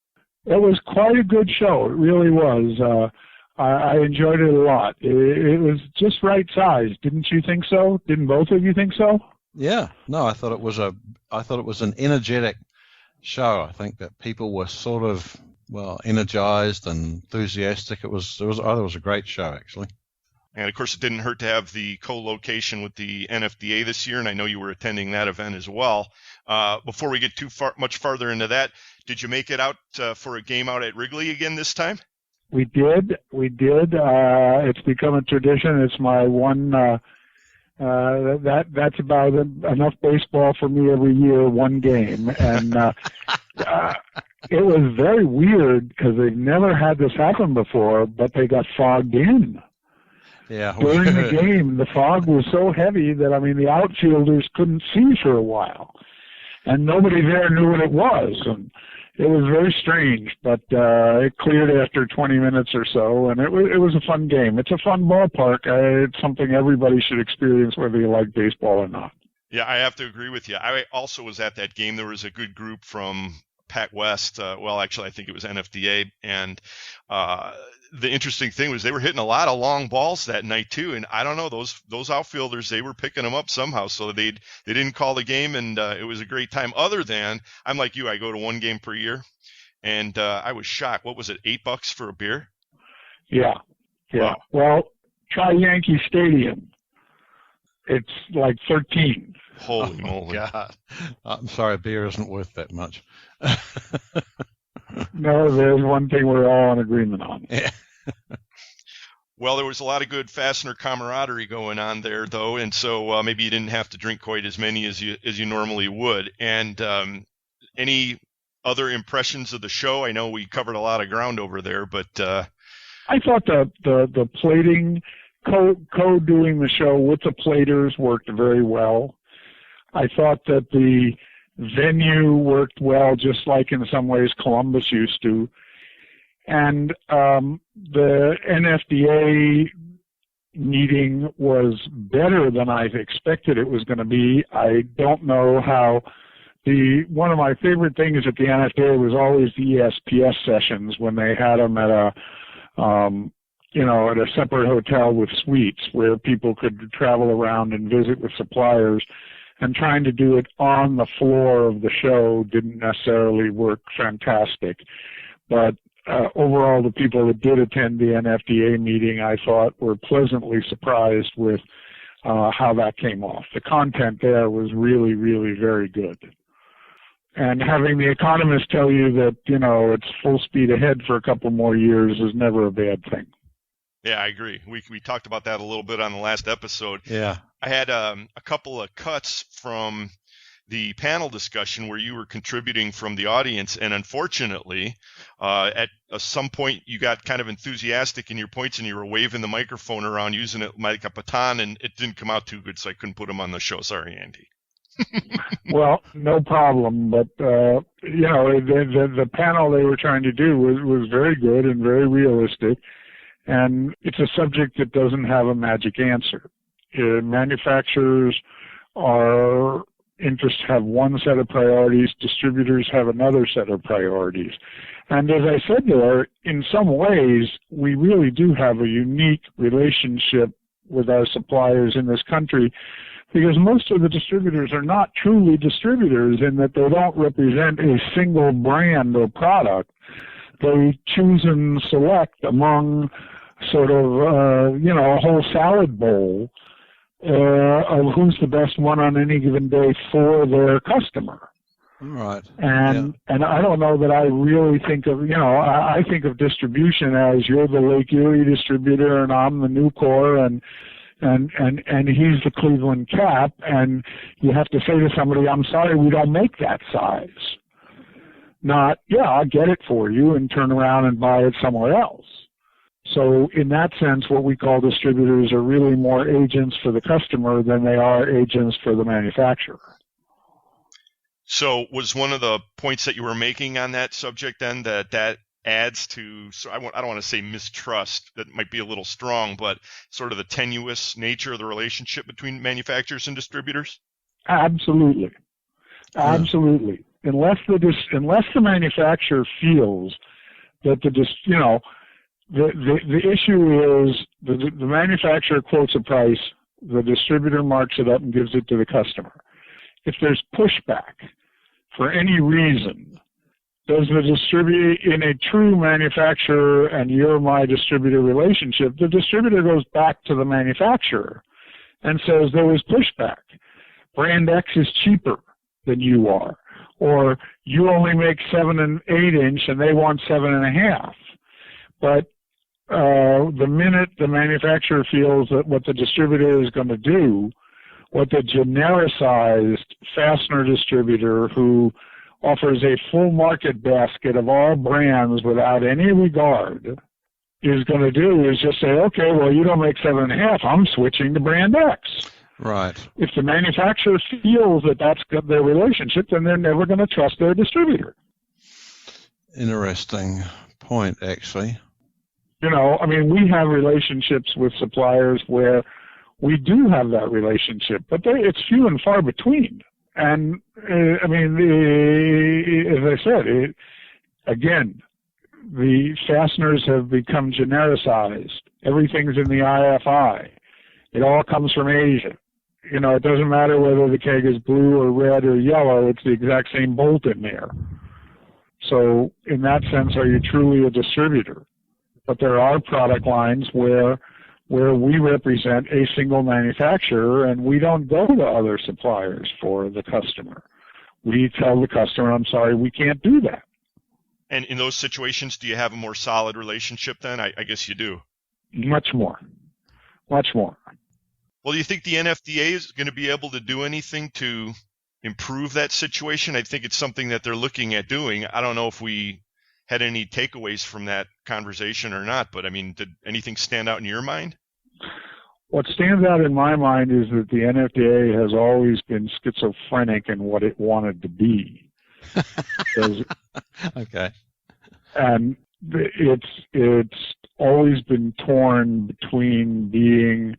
It was quite a good show. It really was. I enjoyed it a lot. It was just right size. Didn't you think so? Didn't both of you think so? Yeah. No, I thought it was an energetic show. I think that people were sort of, energized and enthusiastic. I thought it was a great show, actually. And, of course, it didn't hurt to have the co-location with the NFDA this year, and I know you were attending that event as well. Before we get much farther into that, did you make it out for a game out at Wrigley again this time? We did. It's become a tradition. It's my one. That's about enough baseball for me every year. One game, and it was very weird because they've never had this happen before. But they got fogged in. Yeah. During the game, the fog was so heavy that the outfielders couldn't see for a while, and nobody there knew what it was. And it was very strange, but it cleared after 20 minutes or so, and it was a fun game. It's a fun ballpark. It's something everybody should experience, whether you like baseball or not. Yeah, I have to agree with you. I also was at that game. There was a good group from Pac West. Actually, I think it was NFDA, and the interesting thing was they were hitting a lot of long balls that night too, and I don't know, those outfielders, they were picking them up somehow, so they didn't call the game, and it was a great time. Other than, I'm like you, I go to one game per year, and I was shocked. What was it, $8 for a beer? Yeah. Wow. Well, try Yankee Stadium. It's like 13. Holy moly. God. I'm sorry, beer isn't worth that much. No, there's one thing we're all in agreement on. Yeah. Well, there was a lot of good fastener camaraderie going on there, though, and so maybe you didn't have to drink quite as many as you normally would. And any other impressions of the show? I know we covered a lot of ground over there, but I thought the plating, co-doing the show with the platers worked very well. I thought that the venue worked well, just like in some ways Columbus used to. And the NFDA meeting was better than I expected it was going to be. I don't know how. One of my favorite things at the NFDA was always the ESPS sessions when they had them at a separate hotel with suites where people could travel around and visit with suppliers. And trying to do it on the floor of the show didn't necessarily work fantastic. But overall, the people that did attend the NFDA meeting, I thought, were pleasantly surprised with how that came off. The content there was really, really very good. And having the economists tell you that, it's full speed ahead for a couple more years is never a bad thing. Yeah, I agree. We talked about that a little bit on the last episode. Yeah. I had a couple of cuts from the panel discussion where you were contributing from the audience, and unfortunately, at some point you got kind of enthusiastic in your points and you were waving the microphone around using it like a baton, and it didn't come out too good, so I couldn't put them on the show. Sorry, Andy. Well, no problem, but the panel they were trying to do was very good and very realistic. And it's a subject that doesn't have a magic answer. Manufacturers interests have one set of priorities, distributors have another set of priorities. And as I said there, in some ways, we really do have a unique relationship with our suppliers in this country, because most of the distributors are not truly distributors in that they don't represent a single brand or product. They choose and select among sort of, a whole salad bowl of who's the best one on any given day for their customer. Right. And I don't know that I really think of, I think of distribution as you're the Lake Erie distributor and I'm the Nucor and he's the Cleveland Cap, and you have to say to somebody, I'm sorry, we don't make that size. Not, I'll get it for you and turn around and buy it somewhere else. So in that sense, what we call distributors are really more agents for the customer than they are agents for the manufacturer. So was one of the points that you were making on that subject then that adds to, so I don't want to say mistrust, that might be a little strong, but sort of the tenuous nature of the relationship between manufacturers and distributors? Absolutely. Absolutely. Unless the manufacturer feels that the issue is the manufacturer quotes a price, the distributor marks it up and gives it to the customer. If there's pushback for any reason, does the distributor, in a true manufacturer and you're my distributor relationship, the distributor goes back to the manufacturer and says there was pushback. Brand X is cheaper than you are, or you only make 7 and 8 inch and they want 7.5. But the minute the manufacturer feels that what the distributor is going to do, what the genericized fastener distributor who offers a full market basket of all brands without any regard is going to do is just say, okay, well, you don't make 7.5, I'm switching to brand X. Right. If the manufacturer feels that that's their relationship, then they're never going to trust their distributor. Interesting point, actually. You know, I mean, we have relationships with suppliers where we do have that relationship, but it's few and far between. And, I mean, as I said, again, the fasteners have become genericized. Everything's in the IFI. It all comes from Asia. You know, it doesn't matter whether the keg is blue or red or yellow, it's the exact same bolt in there. So, in that sense, are you truly a distributor? But there are product lines where we represent a single manufacturer and we don't go to other suppliers for the customer. We tell the customer, I'm sorry, we can't do that. And in those situations, do you have a more solid relationship then? I guess you do. Much more. Much more. Well, do you think the NFDA is going to be able to do anything to improve that situation? I think it's something that they're looking at doing. I don't know if we had any takeaways from that conversation or not, but I mean, did anything stand out in your mind? What stands out in my mind is that the NFDA has always been schizophrenic in what it wanted to be. Okay. And it's always been torn between being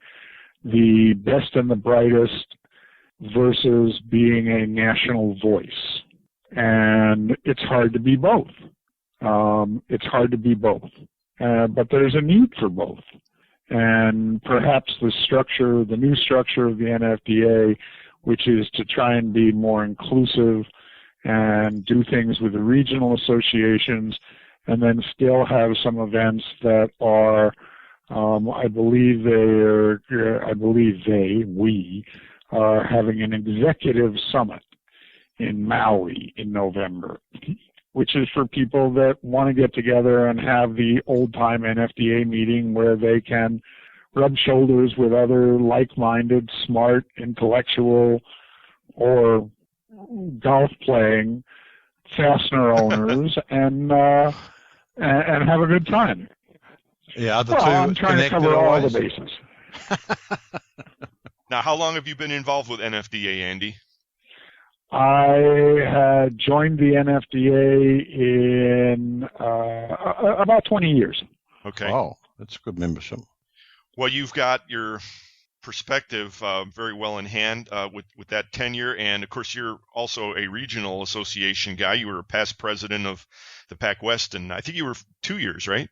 the best and the brightest versus being a national voice. And it's hard to be both. It's hard to be both. But there's a need for both. And perhaps the new structure of the NFDA, which is to try and be more inclusive and do things with the regional associations, and then still have some events that are, we are having an executive summit in Maui in November, which is for people that want to get together and have the old-time NFDA meeting where they can rub shoulders with other like-minded, smart, intellectual, or golf-playing fastener owners and have a good time. Yeah, I'm trying to cover all the bases. Now, how long have you been involved with NFDA, Andy? I had joined the NFDA in about 20 years. Okay. Wow, that's good membership. Well, you've got your perspective very well in hand with that tenure, and of course you're also a regional association guy. You were a past president of the Pac West, and I think you were 2 years, right?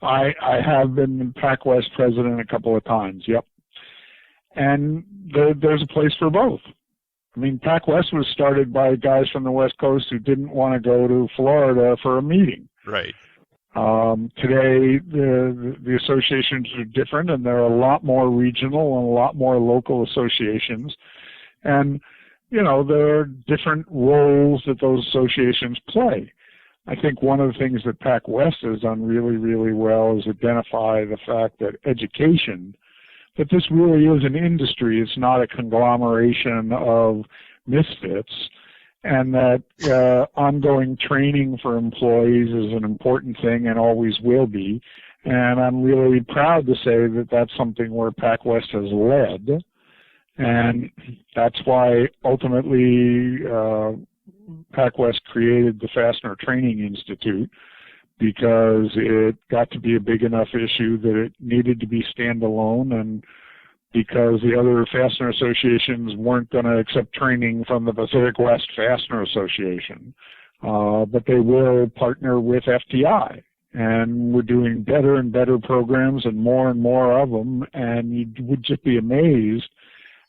I have been Pac West president a couple of times, yep. And there's a place for both. I mean, Pac West was started by guys from the West Coast who didn't want to go to Florida for a meeting. Right. Today, the associations are different, and there are a lot more regional and a lot more local associations. And, you know, there are different roles that those associations play. I think one of the things that Pac West has done really, really well is identify the fact that education, that this really is an industry. It's not a conglomeration of misfits, and that ongoing training for employees is an important thing and always will be, And I'm really proud to say that that's something where PacWest has led. And that's why ultimately PacWest created the Fastener Training Institute, because it got to be a big enough issue that it needed to be standalone, and because the other fastener associations weren't going to accept training from the Pacific West Fastener Association. But they will partner with FTI. And we're doing better and better programs and more of them. And you would just be amazed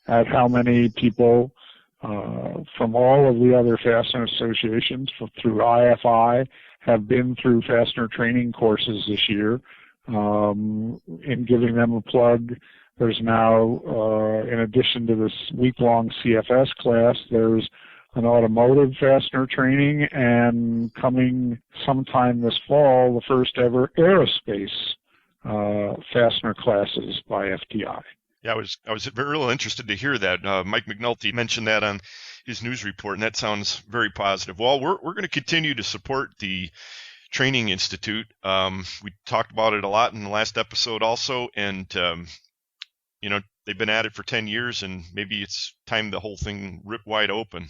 at how many people from all of the other fastener associations through IFI have been through fastener training courses this year. In giving them a plug, there's now, in addition to this week-long CFS class, there's an automotive fastener training, and coming sometime this fall, the first ever aerospace fastener classes by FTI. Yeah, I was real interested to hear that. Mike McNulty mentioned that on his news report, and that sounds very positive. Well, we're going to continue to support the Training Institute. We talked about it a lot in the last episode also, and they've been at it for 10 years, and maybe it's time the whole thing rip wide open.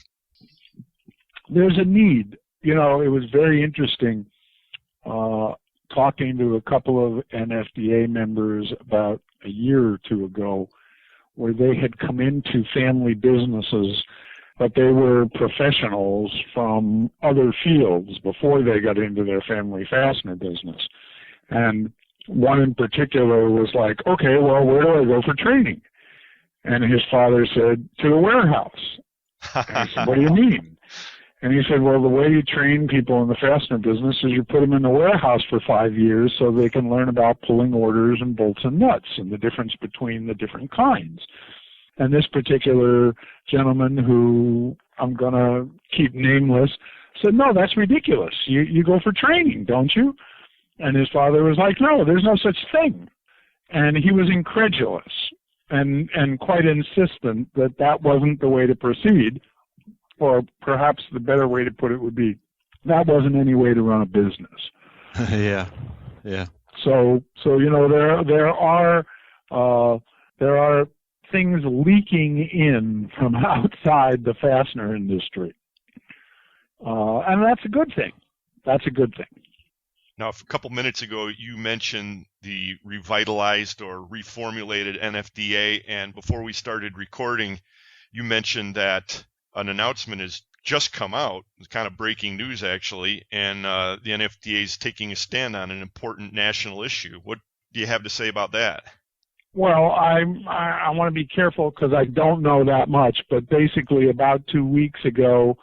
There's a need. It was very interesting talking to a couple of NFDA members about a year or two ago, where they had come into family businesses, but they were professionals from other fields before they got into their family fastener business. And one in particular was like, okay, well, where do I go for training? And his father said, to the warehouse. And I said, what do you mean? And he said, well, the way you train people in the fastener business is you put them in the warehouse for 5 years so they can learn about pulling orders and bolts and nuts and the difference between the different kinds. And this particular gentleman, who I'm going to keep nameless, said, no, that's ridiculous. You go for training, don't you? And his father was like, no, there's no such thing. And he was incredulous and quite insistent that that wasn't the way to proceed. Or perhaps the better way to put it would be, that wasn't any way to run a business. Yeah. So there are things leaking in from outside the fastener industry, and that's a good thing. Now, a couple minutes ago, you mentioned the revitalized or reformulated NFDA, and before we started recording, you mentioned that an announcement has just come out. It's kind of breaking news, actually, and the NFDA is taking a stand on an important national issue. What do you have to say about that? Well, I want to be careful because I don't know that much, but basically about 2 weeks ago,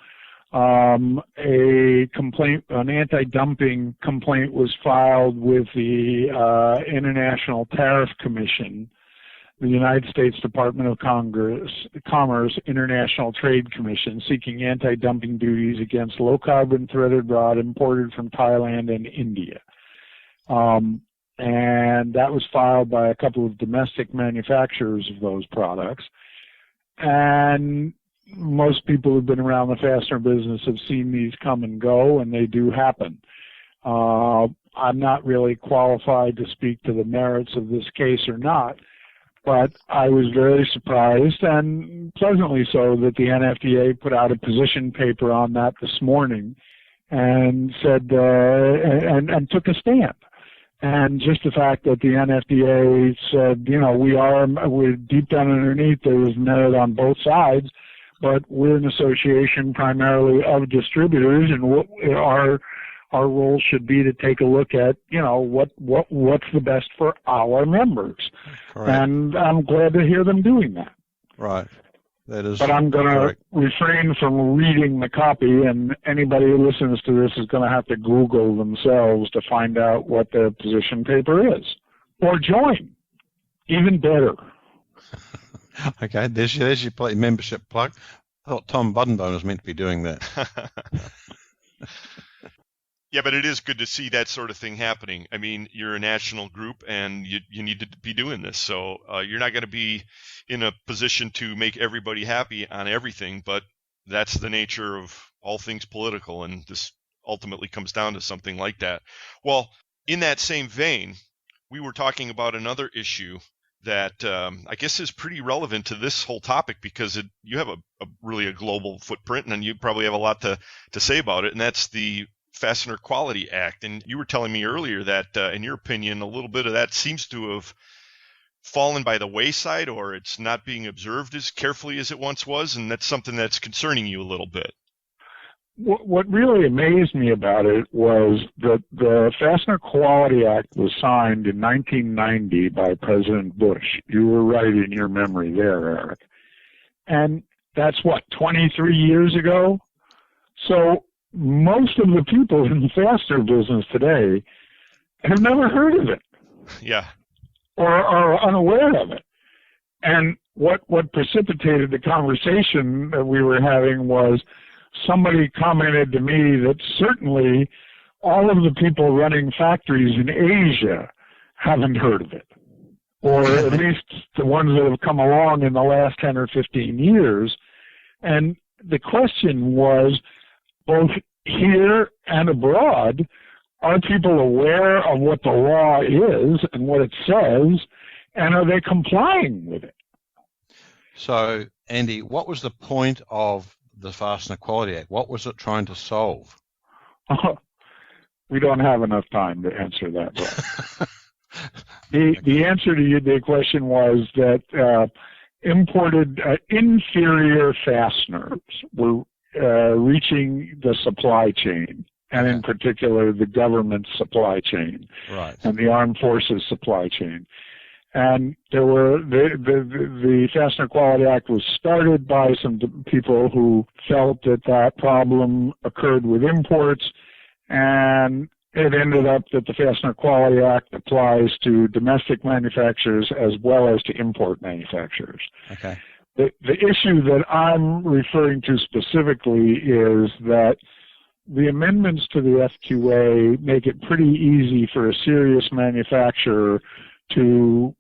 a complaint, an anti-dumping complaint was filed with the International Tariff Commission, the United States Department of Commerce International Trade Commission, seeking anti-dumping duties against low-carbon threaded rod imported from Thailand and India. And that was filed by a couple of domestic manufacturers of those products. And most people who've been around the fastener business have seen these come and go, and they do happen. I'm not really qualified to speak to the merits of this case or not, but I was very surprised, and pleasantly so, that the NFDA put out a position paper on that this morning and said, and took a stand. And just the fact that the NFDA said, we're deep down underneath, there was merit on both sides, but we're an association primarily of distributors, and what our role should be to take a look at, what's the best for our members. Correct. And I'm glad to hear them doing that. Right. That is. But I'm going to refrain from reading the copy, and anybody who listens to this is going to have to Google themselves to find out what their position paper is, or join. Even better. Okay, there's your membership plug. I thought Tom Buddenbone was meant to be doing that. Yeah, but it is good to see that sort of thing happening. I mean, you're a national group, and you need to be doing this. So you're not going to be in a position to make everybody happy on everything, but that's the nature of all things political, and this ultimately comes down to something like that. Well, in that same vein, we were talking about another issue that I guess is pretty relevant to this whole topic, because you have really a global footprint, and you probably have a lot to say about it, and that's the Fastener Quality Act. And you were telling me earlier that, in your opinion, a little bit of that seems to have fallen by the wayside, or it's not being observed as carefully as it once was, and that's something that's concerning you a little bit. What really amazed me about it was that the Fastener Quality Act was signed in 1990 by President Bush. You were right in your memory there, Eric. And that's 23 years ago? So most of the people in the fastener business today have never heard of it. Yeah. Or are unaware of it. And what precipitated the conversation that we were having was somebody commented to me that certainly all of the people running factories in Asia haven't heard of it, or at least the ones that have come along in the last 10 or 15 years. And the question was, both here and abroad, are people aware of what the law is and what it says, and are they complying with it? So, Andy, what was the point of the Fastener Quality Act? What was it trying to solve? We don't have enough time to answer that. The answer to the question was that imported inferior fasteners were reaching the supply chain, and in particular the government supply chain, right, and the armed forces supply chain. And there were the Fastener Quality Act was started by some people who felt that problem occurred with imports, and it ended up that the Fastener Quality Act applies to domestic manufacturers as well as to import manufacturers. Okay. The issue that I'm referring to specifically is that the amendments to the FQA make it pretty easy for a serious manufacturer to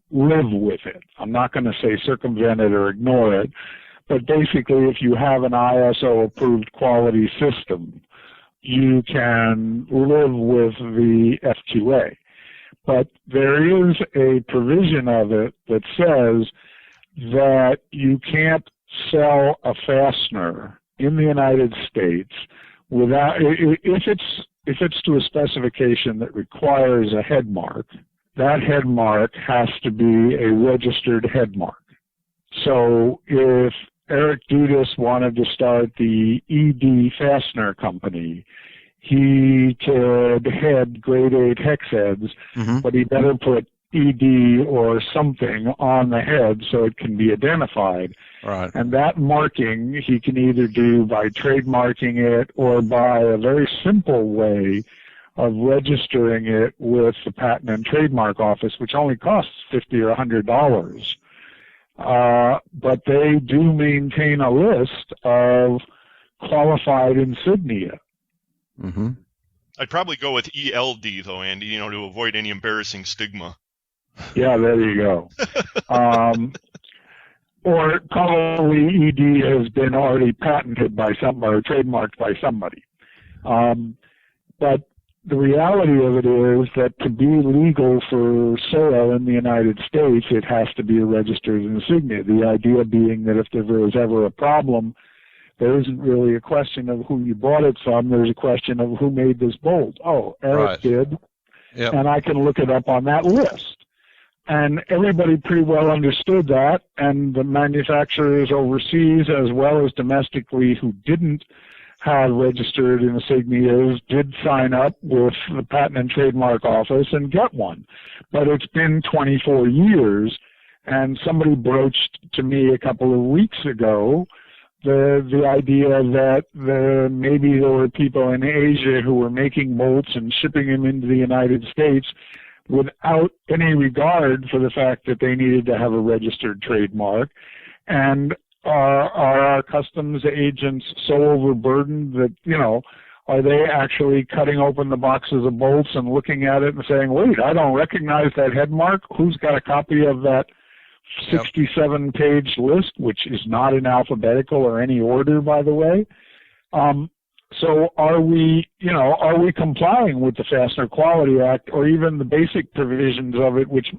live with it. I'm not going to say circumvent it or ignore it, but basically if you have an ISO approved quality system, you can live with the FQA. But there is a provision of it that says that you can't sell a fastener in the United States without, if it's to a specification that requires a head mark, that head mark has to be a registered head mark. So if Eric Dudas wanted to start the ED Fastener Company, he could head grade 8 hex heads, but he better put ED or something on the head so it can be identified. Right. And that marking he can either do by trademarking it or by a very simple way of registering it with the Patent and Trademark Office, which only costs $50 or $100. But they do maintain a list of qualified insignia. Mm-hmm. I'd probably go with ELD, though, Andy, to avoid any embarrassing stigma. Yeah, there you go. Or probably ED has been already patented by somebody or trademarked by somebody. But the reality of it is that to be legal for sale in the United States, it has to be a registered insignia. The idea being that if there was ever a problem, there isn't really a question of who you bought it from. There's a question of who made this bolt. Oh, Eric did, and I can look it up on that list. And everybody pretty well understood that, and the manufacturers overseas as well as domestically who didn't have registered insignias did sign up with the Patent and Trademark Office and get one. But it's been 24 years, and somebody broached to me a couple of weeks ago the idea that maybe there were people in Asia who were making bolts and shipping them into the United States without any regard for the fact that they needed to have a registered trademark. And are our customs agents so overburdened that, are they actually cutting open the boxes of bolts and looking at it and saying, wait, I don't recognize that head mark? Who's got a copy of that 67-page list, which is not in alphabetical or any order, by the way? So are we complying with the Fastener Quality Act or even the basic provisions of it, which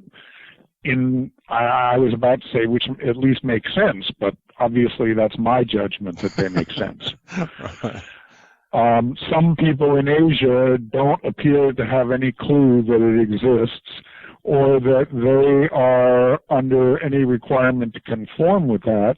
I was about to say, which at least make sense, but obviously that's my judgment that they make sense. Some people in Asia don't appear to have any clue that it exists or that they are under any requirement to conform with that.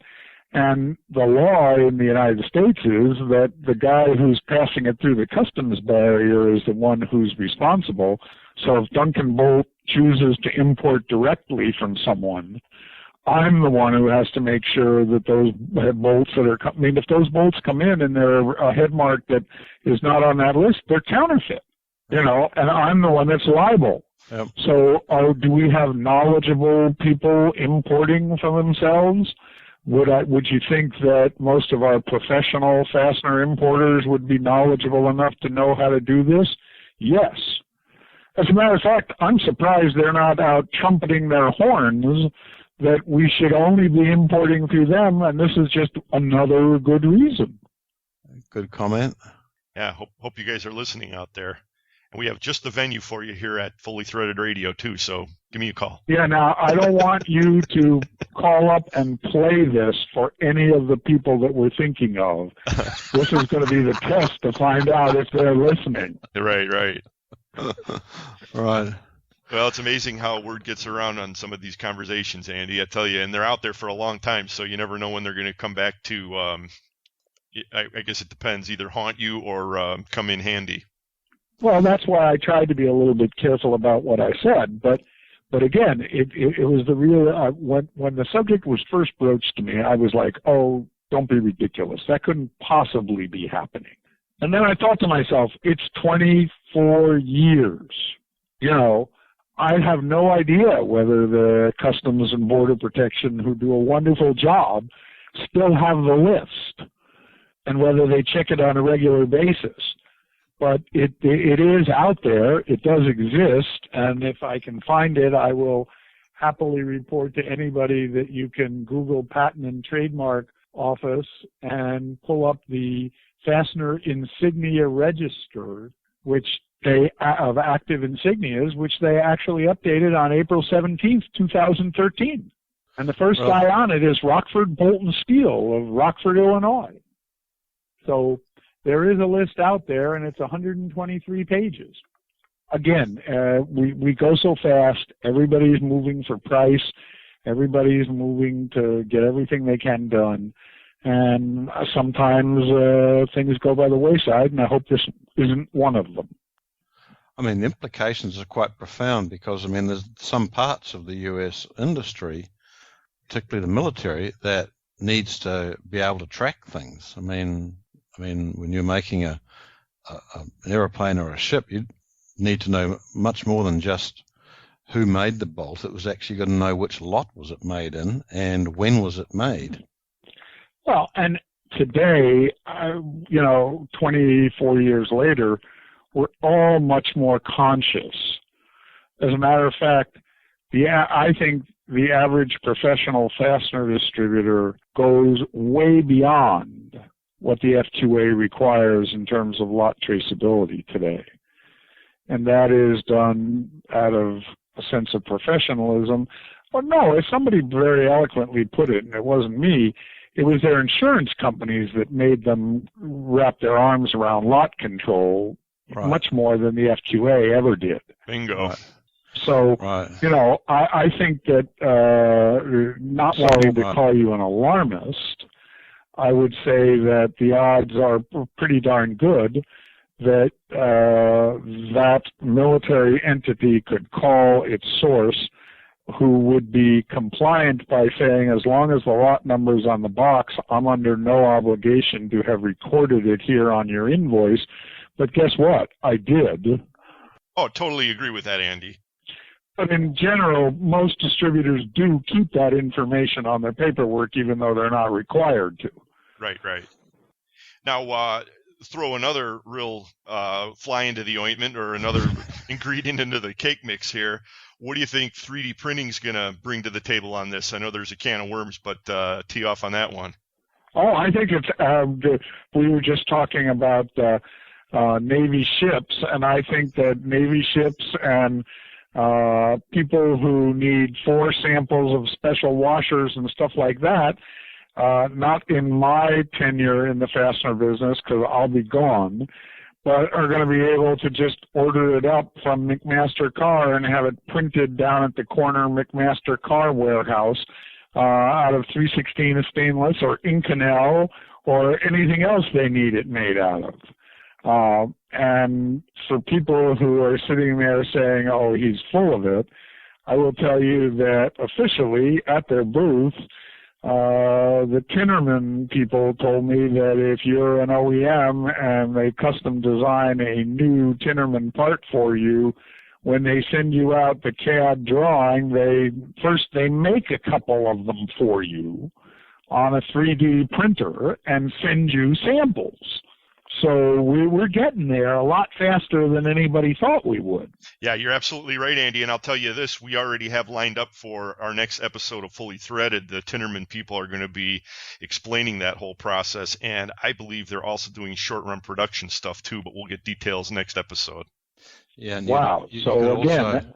And the law in the United States is that the guy who's passing it through the customs barrier is the one who's responsible. So if Duncan Bolt chooses to import directly from someone, I'm the one who has to make sure that those bolts that are, if those bolts come in and they're a head mark that is not on that list, they're counterfeit, and I'm the one that's liable. Yep. So do we have knowledgeable people importing for themselves? Would you think that most of our professional fastener importers would be knowledgeable enough to know how to do this? Yes. As a matter of fact, I'm surprised they're not out trumpeting their horns that we should only be importing through them, and this is just another good reason. Good comment. Yeah, hope you guys are listening out there. And we have just the venue for you here at Fully Threaded Radio, too, so give me a call. Yeah, now, I don't want you to call up and play this for any of the people that we're thinking of. This is going to be the test to find out if they're listening. Right. Right. Well, it's amazing how word gets around on some of these conversations, Andy, I tell you, and they're out there for a long time, so you never know when they're going to come back to, I guess it depends, either haunt you or come in handy. Well, that's why I tried to be a little bit careful about what I said, but again, it was the real, when the subject was first broached to me, I was like, oh, don't be ridiculous. That couldn't possibly be happening. And then I thought to myself, it's 24 years. I have no idea whether the Customs and Border Protection, who do a wonderful job, still have the list and whether they check it on a regular basis. But it is out there. It does exist. And if I can find it, I will happily report to anybody that you can Google Patent and Trademark Office and pull up the Fastener Insignia Register, of active insignias, which they actually updated on April 17th, 2013. And the first guy on it is Rockford Bolt and Steel of Rockford, Illinois. So there is a list out there, and it's 123 pages. Again, we go so fast. Everybody's moving for price. Everybody's moving to get everything they can done. And sometimes things go by the wayside, and I hope this isn't one of them. I mean, the implications are quite profound because, there's some parts of the U.S. industry, particularly the military, that needs to be able to track things. I mean, when you're making an aeroplane or a ship, you need to know much more than just who made the bolt. It was actually going to know which lot was it made in and when was it made. Well, and today, 24 years later, we're all much more conscious. As a matter of fact, I think the average professional fastener distributor goes way beyond what the F2A requires in terms of lot traceability today. And that is done out of a sense of professionalism. Or no, as somebody very eloquently put it, and it wasn't me, it was their insurance companies that made them wrap their arms around lot control much more than the F2A ever did. Bingo. So, I think that not wanting to call you an alarmist, I would say that the odds are pretty darn good that that military entity could call its source, who would be compliant by saying, as long as the lot number's on the box, I'm under no obligation to have recorded it here on your invoice. But guess what? I did. Oh, totally agree with that, Andy. But in general, most distributors do keep that information on their paperwork, even though they're not required to. Right. Now, throw another real fly into the ointment or another ingredient into the cake mix here. What do you think 3D printing is going to bring to the table on this? I know there's a can of worms, but tee off on that one. Oh, I think it's. We were just talking about Navy ships, and I think that Navy ships and people who need 4 samples of special washers and stuff like that, not in my tenure in the fastener business because I'll be gone, but are going to be able to just order it up from McMaster Car and have it printed down at the corner McMaster Car warehouse out of 316 stainless or Inconel or anything else they need it made out of. And for people who are sitting there saying, oh, he's full of it, I will tell you that officially at their booth, the Tinnerman people told me that if you're an OEM and they custom design a new Tinnerman part for you, when they send you out the CAD drawing, they make a couple of them for you on a 3D printer and send you samples. So we're getting there a lot faster than anybody thought we would. Yeah, you're absolutely right, Andy. And I'll tell you this, we already have lined up for our next episode of Fully Threaded. The Tinnerman people are going to be explaining that whole process. And I believe they're also doing short-run production stuff too, but we'll get details next episode. Yeah. And wow. So again,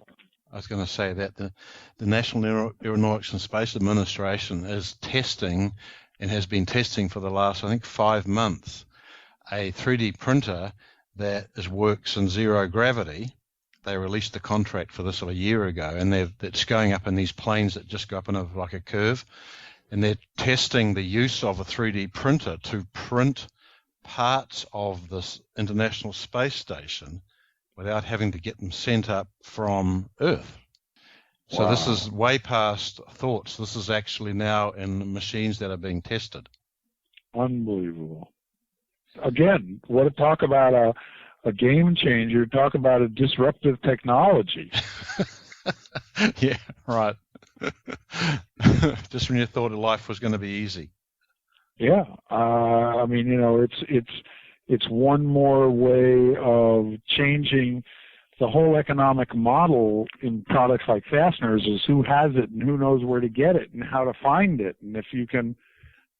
I was going to say that the National Aeronautics and Space Administration is testing and has been testing for the last, I think, 5 months, a 3D printer that works in zero gravity. They released the contract for this a year ago, and it's going up in these planes that just go up in like a curve, and they're testing the use of a 3D printer to print parts of this International Space Station without having to get them sent up from Earth. So This is way past thoughts. This is actually now in machines that are being tested. Unbelievable. Again, talk about a game changer, talk about a disruptive technology. Yeah, right. Just when you thought life was going to be easy. Yeah, I mean, it's one more way of changing the whole economic model in products like fasteners is who has it and who knows where to get it and how to find it. And if you can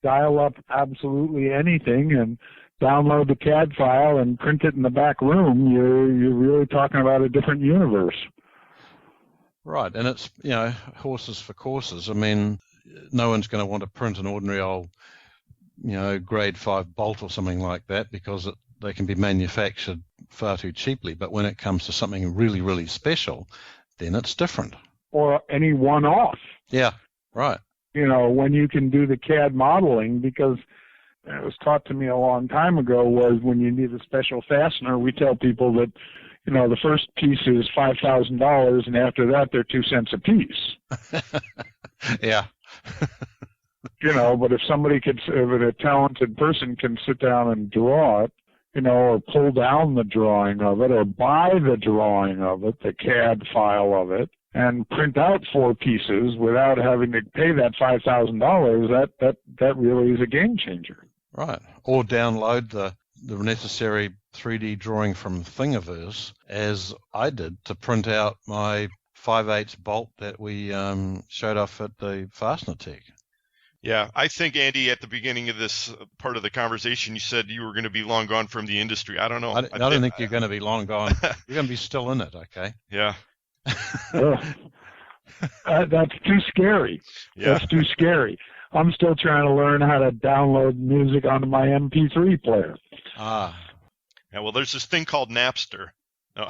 dial up absolutely anything and download the CAD file and print it in the back room, you're really talking about a different universe. Right, and it's, horses for courses. I mean, no one's going to want to print an ordinary old, grade 5 bolt or something like that because they can be manufactured far too cheaply. But when it comes to something really, really special, then it's different. Or any one-off. Yeah, right. When you can do the CAD modeling, because it was taught to me a long time ago was when you need a special fastener, we tell people that, the first piece is $5,000 and after that they're 2 cents a piece. Yeah. But if a talented person can sit down and draw it, or pull down the drawing of it or buy the drawing of it, the CAD file of it, and print out 4 pieces without having to pay that $5,000, that really is a game changer. Right. Or download the necessary 3D drawing from Thingiverse, as I did, to print out my 5/8 bolt that we showed off at the Fastener Tech. Yeah, I think, Andy, at the beginning of this part of the conversation, you said you were going to be long gone from the industry. I don't know. I don't think you're going to be long gone. You're going to be still in it, okay? Yeah. That's too scary. Yeah. That's too scary. I'm still trying to learn how to download music onto my MP3 player. Ah. Yeah, well, there's this thing called Napster. No.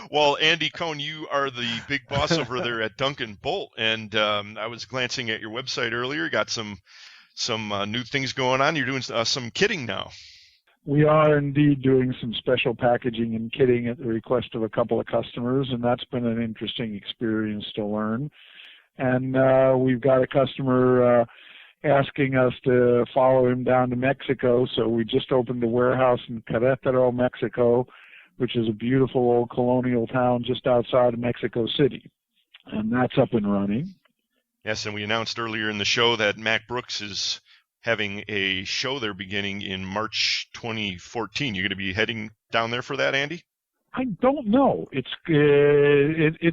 Well, Andy Cohn, you are the big boss over there at Duncan Bolt, and I was glancing at your website earlier. Got some new things going on. You're doing some kitting now. We are indeed doing some special packaging and kitting at the request of a couple of customers, and that's been an interesting experience to learn. And we've got a customer asking us to follow him down to Mexico, so we just opened a warehouse in Querétaro, Mexico, which is a beautiful old colonial town just outside of Mexico City. And that's up and running. Yes, and we announced earlier in the show that Mack Brooks is having a show there beginning in March 2014. You're going to be heading down there for that, Andy? I don't know. It's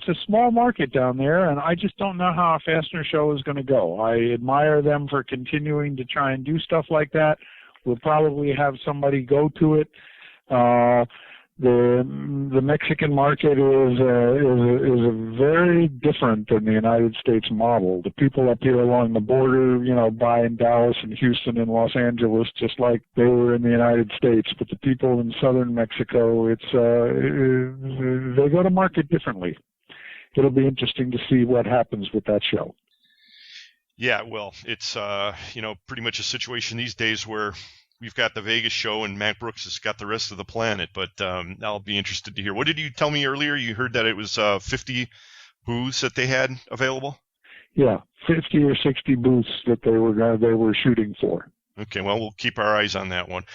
a small market down there, and I just don't know how a fastener show is going to go. I admire them for continuing to try and do stuff like that. We'll probably have somebody go to it. The Mexican market is very different than the United States model. The people up here along the border, buy in Dallas and Houston and Los Angeles just like they were in the United States. But the people in southern Mexico, they go to market differently. It'll be interesting to see what happens with that show. Yeah, well, it's pretty much a situation these days where we've got the Vegas show and Matt Brooks has got the rest of the planet, but I'll be interested to hear. What did you tell me earlier? You heard that it was 50 booths that they had available? Yeah, 50 or 60 booths that they were shooting for. Okay, well, we'll keep our eyes on that one.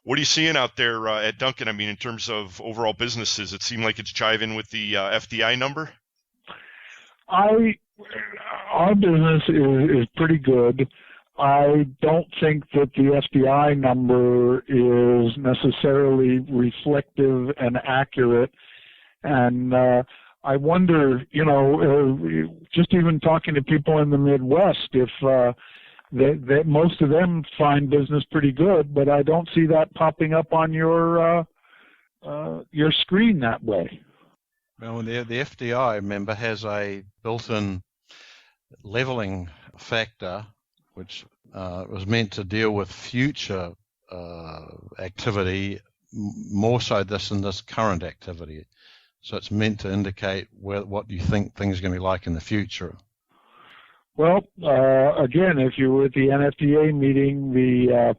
What are you seeing out there at Duncan? I mean, in terms of overall businesses, it seemed like it's jiving with the FDI number? Our business is pretty good. I don't think that the FDI number is necessarily reflective and accurate. And I wonder, just even talking to people in the Midwest, if that most of them find business pretty good, but I don't see that popping up on your screen that way. Well, the FDI, remember, has a built-in leveling factor, which was meant to deal with future activity more so than this current activity. So it's meant to indicate what you think things are going to be like in the future. Well, again, if you were at the NFDA meeting, the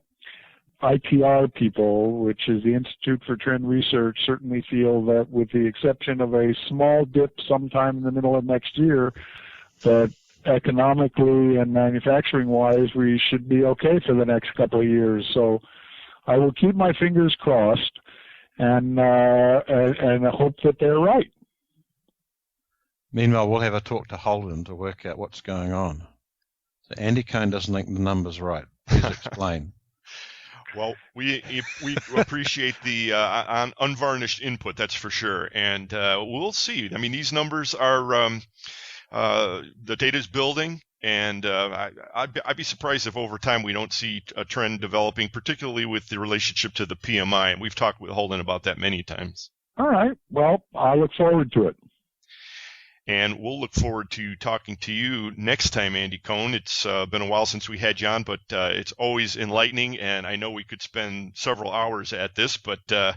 ITR people, which is the Institute for Trend Research, certainly feel that with the exception of a small dip sometime in the middle of next year, that economically and manufacturing-wise, we should be okay for the next couple of years. So I will keep my fingers crossed and hope that they're right. Meanwhile, we'll have a talk to Holden to work out what's going on. So Andy Cohn doesn't think the number's right. Please explain. Well, we appreciate the unvarnished input, that's for sure, and we'll see. I mean, these numbers are the data is building, and I'd be surprised if over time we don't see a trend developing, particularly with the relationship to the PMI, and we've talked with Holden about that many times. All right. Well, I look forward to it. And we'll look forward to talking to you next time, Andy Cohn. It's been a while since we had you on, but it's always enlightening, and I know we could spend several hours at this, but why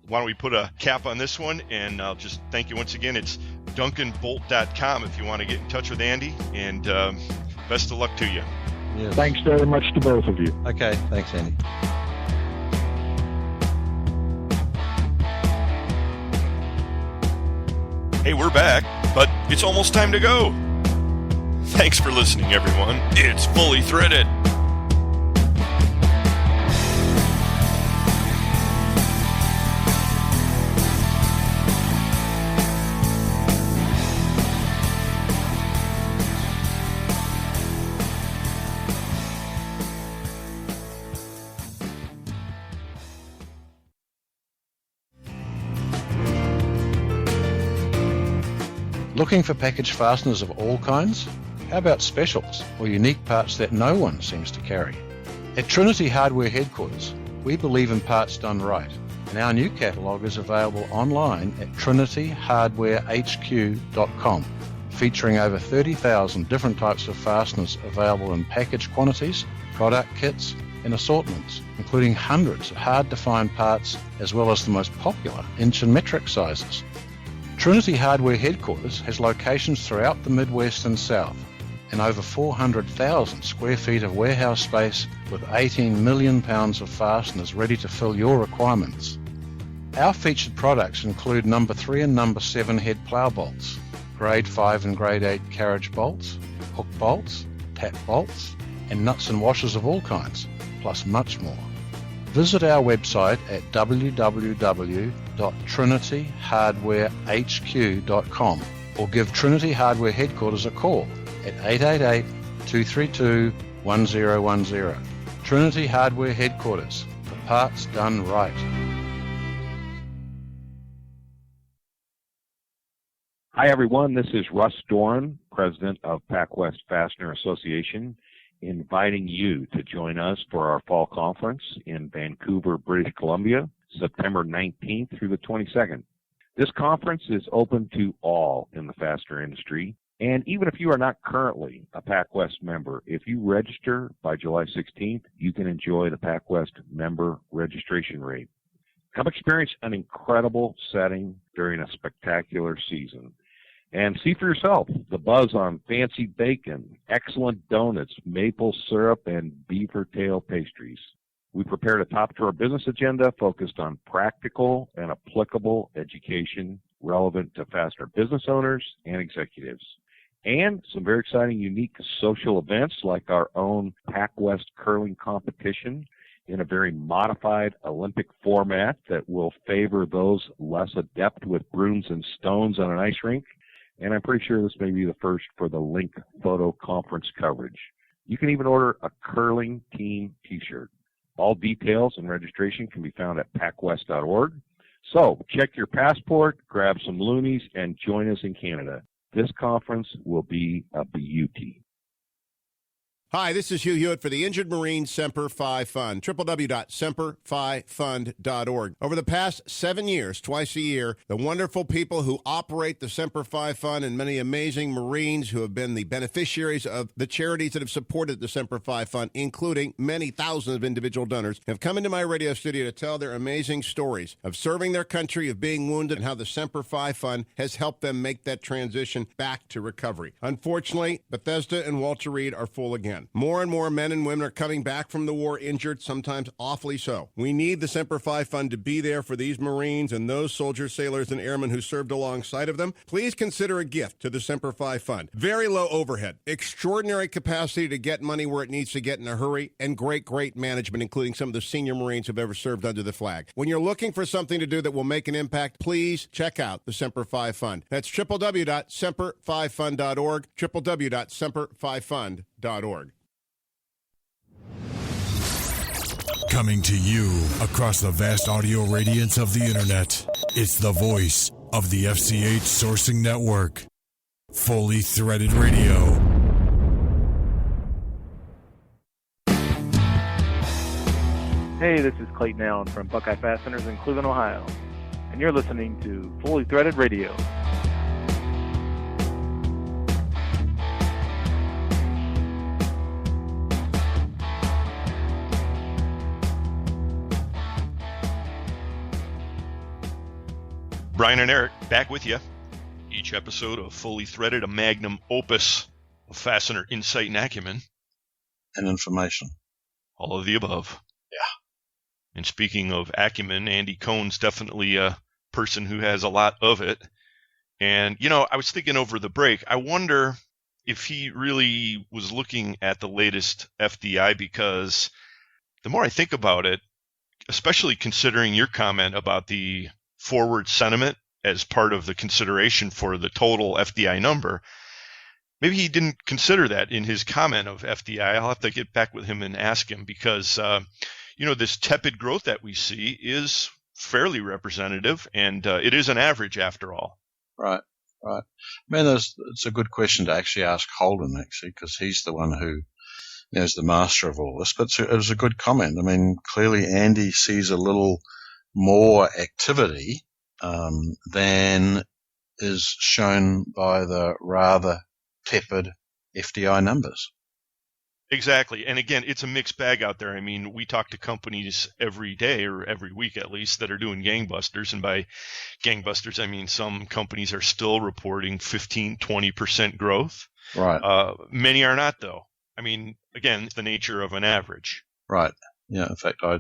don't we put a cap on this one, and I'll just thank you once again. It's duncanbolt.com if you want to get in touch with Andy, and best of luck to you. Yes. Thanks very much to both of you. Okay, thanks, Andy. Hey, we're back, but it's almost time to go. Thanks for listening, everyone. It's Fully Threaded. Looking for package fasteners of all kinds? How about specials or unique parts that no one seems to carry? At Trinity Hardware Headquarters, we believe in parts done right, and our new catalogue is available online at trinityhardwarehq.com, featuring over 30,000 different types of fasteners available in package quantities, product kits, and assortments, including hundreds of hard-to-find parts as well as the most popular inch and metric sizes. Trinity Hardware Headquarters has locations throughout the Midwest and South and over 400,000 square feet of warehouse space with 18 million pounds of fasteners ready to fill your requirements. Our featured products include number 3 and number 7 head plow bolts, grade 5 and grade 8 carriage bolts, hook bolts, tap bolts, and nuts and washers of all kinds, plus much more. Visit our website at www.trinityhardwarehq.com or give Trinity Hardware Headquarters a call at 888-232-1010. Trinity Hardware Headquarters, for parts done right. Hi, everyone. This is Russ Doran, president of PacWest Fastener Association, inviting you to join us for our fall conference in Vancouver, British Columbia, September 19th through the 22nd. This conference is open to all in the fastener industry, and even if you are not currently a PacWest member, if you register by July 16th, you can enjoy the PacWest member registration rate. Come experience an incredible setting during a spectacular season. And see for yourself the buzz on fancy bacon, excellent donuts, maple syrup, and beaver tail pastries. We prepared a top-drawer business agenda focused on practical and applicable education relevant to fastener business owners and executives. And some very exciting, unique social events like our own PacWest curling competition in a very modified Olympic format that will favor those less adept with brooms and stones on an ice rink. And I'm pretty sure this may be the first for the Link Photo Conference coverage. You can even order a curling team t-shirt. All details and registration can be found at pacwest.org. So check your passport, grab some loonies, and join us in Canada. This conference will be a beauty. Hi, this is Hugh Hewitt for the Injured Marine Semper Fi Fund, www.semperfifund.org. Over the past 7 years, twice a year, the wonderful people who operate the Semper Fi Fund and many amazing Marines who have been the beneficiaries of the charities that have supported the Semper Fi Fund, including many thousands of individual donors, have come into my radio studio to tell their amazing stories of serving their country, of being wounded, and how the Semper Fi Fund has helped them make that transition back to recovery. Unfortunately, Bethesda and Walter Reed are full again. More and more men and women are coming back from the war injured, sometimes awfully so. We need the Semper Fi Fund to be there for these Marines and those soldiers, sailors, and airmen who served alongside of them. Please consider a gift to the Semper Fi Fund. Very low overhead, extraordinary capacity to get money where it needs to get in a hurry, and great management, including some of the senior Marines who've ever served under the flag. When you're looking for something to do that will make an impact, please check out the Semper Fi Fund. That's www.semperfifund.org, www.semperfifund.org. Coming to you across the vast audio radiance of the internet, it's the voice of the FCH Sourcing Network. Fully Threaded Radio. Hey, this is Clayton Allen from Buckeye Fasteners in Cleveland, Ohio, and you're listening to Fully Threaded Radio. Brian and Eric, back with you. Each episode of Fully Threaded, a magnum opus of fastener insight and acumen. And information. All of the above. Yeah. And speaking of acumen, Andy Cohn's definitely a person who has a lot of it. And, you know, I was thinking over the break, I wonder if he really was looking at the latest FDI, because the more I think about it, especially considering your comment about the forward sentiment as part of the consideration for the total FDI number, maybe he didn't consider that in his comment of FDI. I'll have to get back with him and ask him, because, you know, this tepid growth that we see is fairly representative, and it is an average after all. Right. I mean, it's a good question to actually ask Holden, actually, because he's the one who is the master of all this. But it was a good comment. I mean, clearly Andy sees a little more activity than is shown by the rather tepid FDI numbers. Exactly. And again, it's a mixed bag out there. I mean, we talk to companies every day, or every week at least, that are doing gangbusters. And by gangbusters, I mean some companies are still reporting 15, 20% growth. Right. Many are not, though. I mean, again, it's the nature of an average. Right. Yeah. In fact, I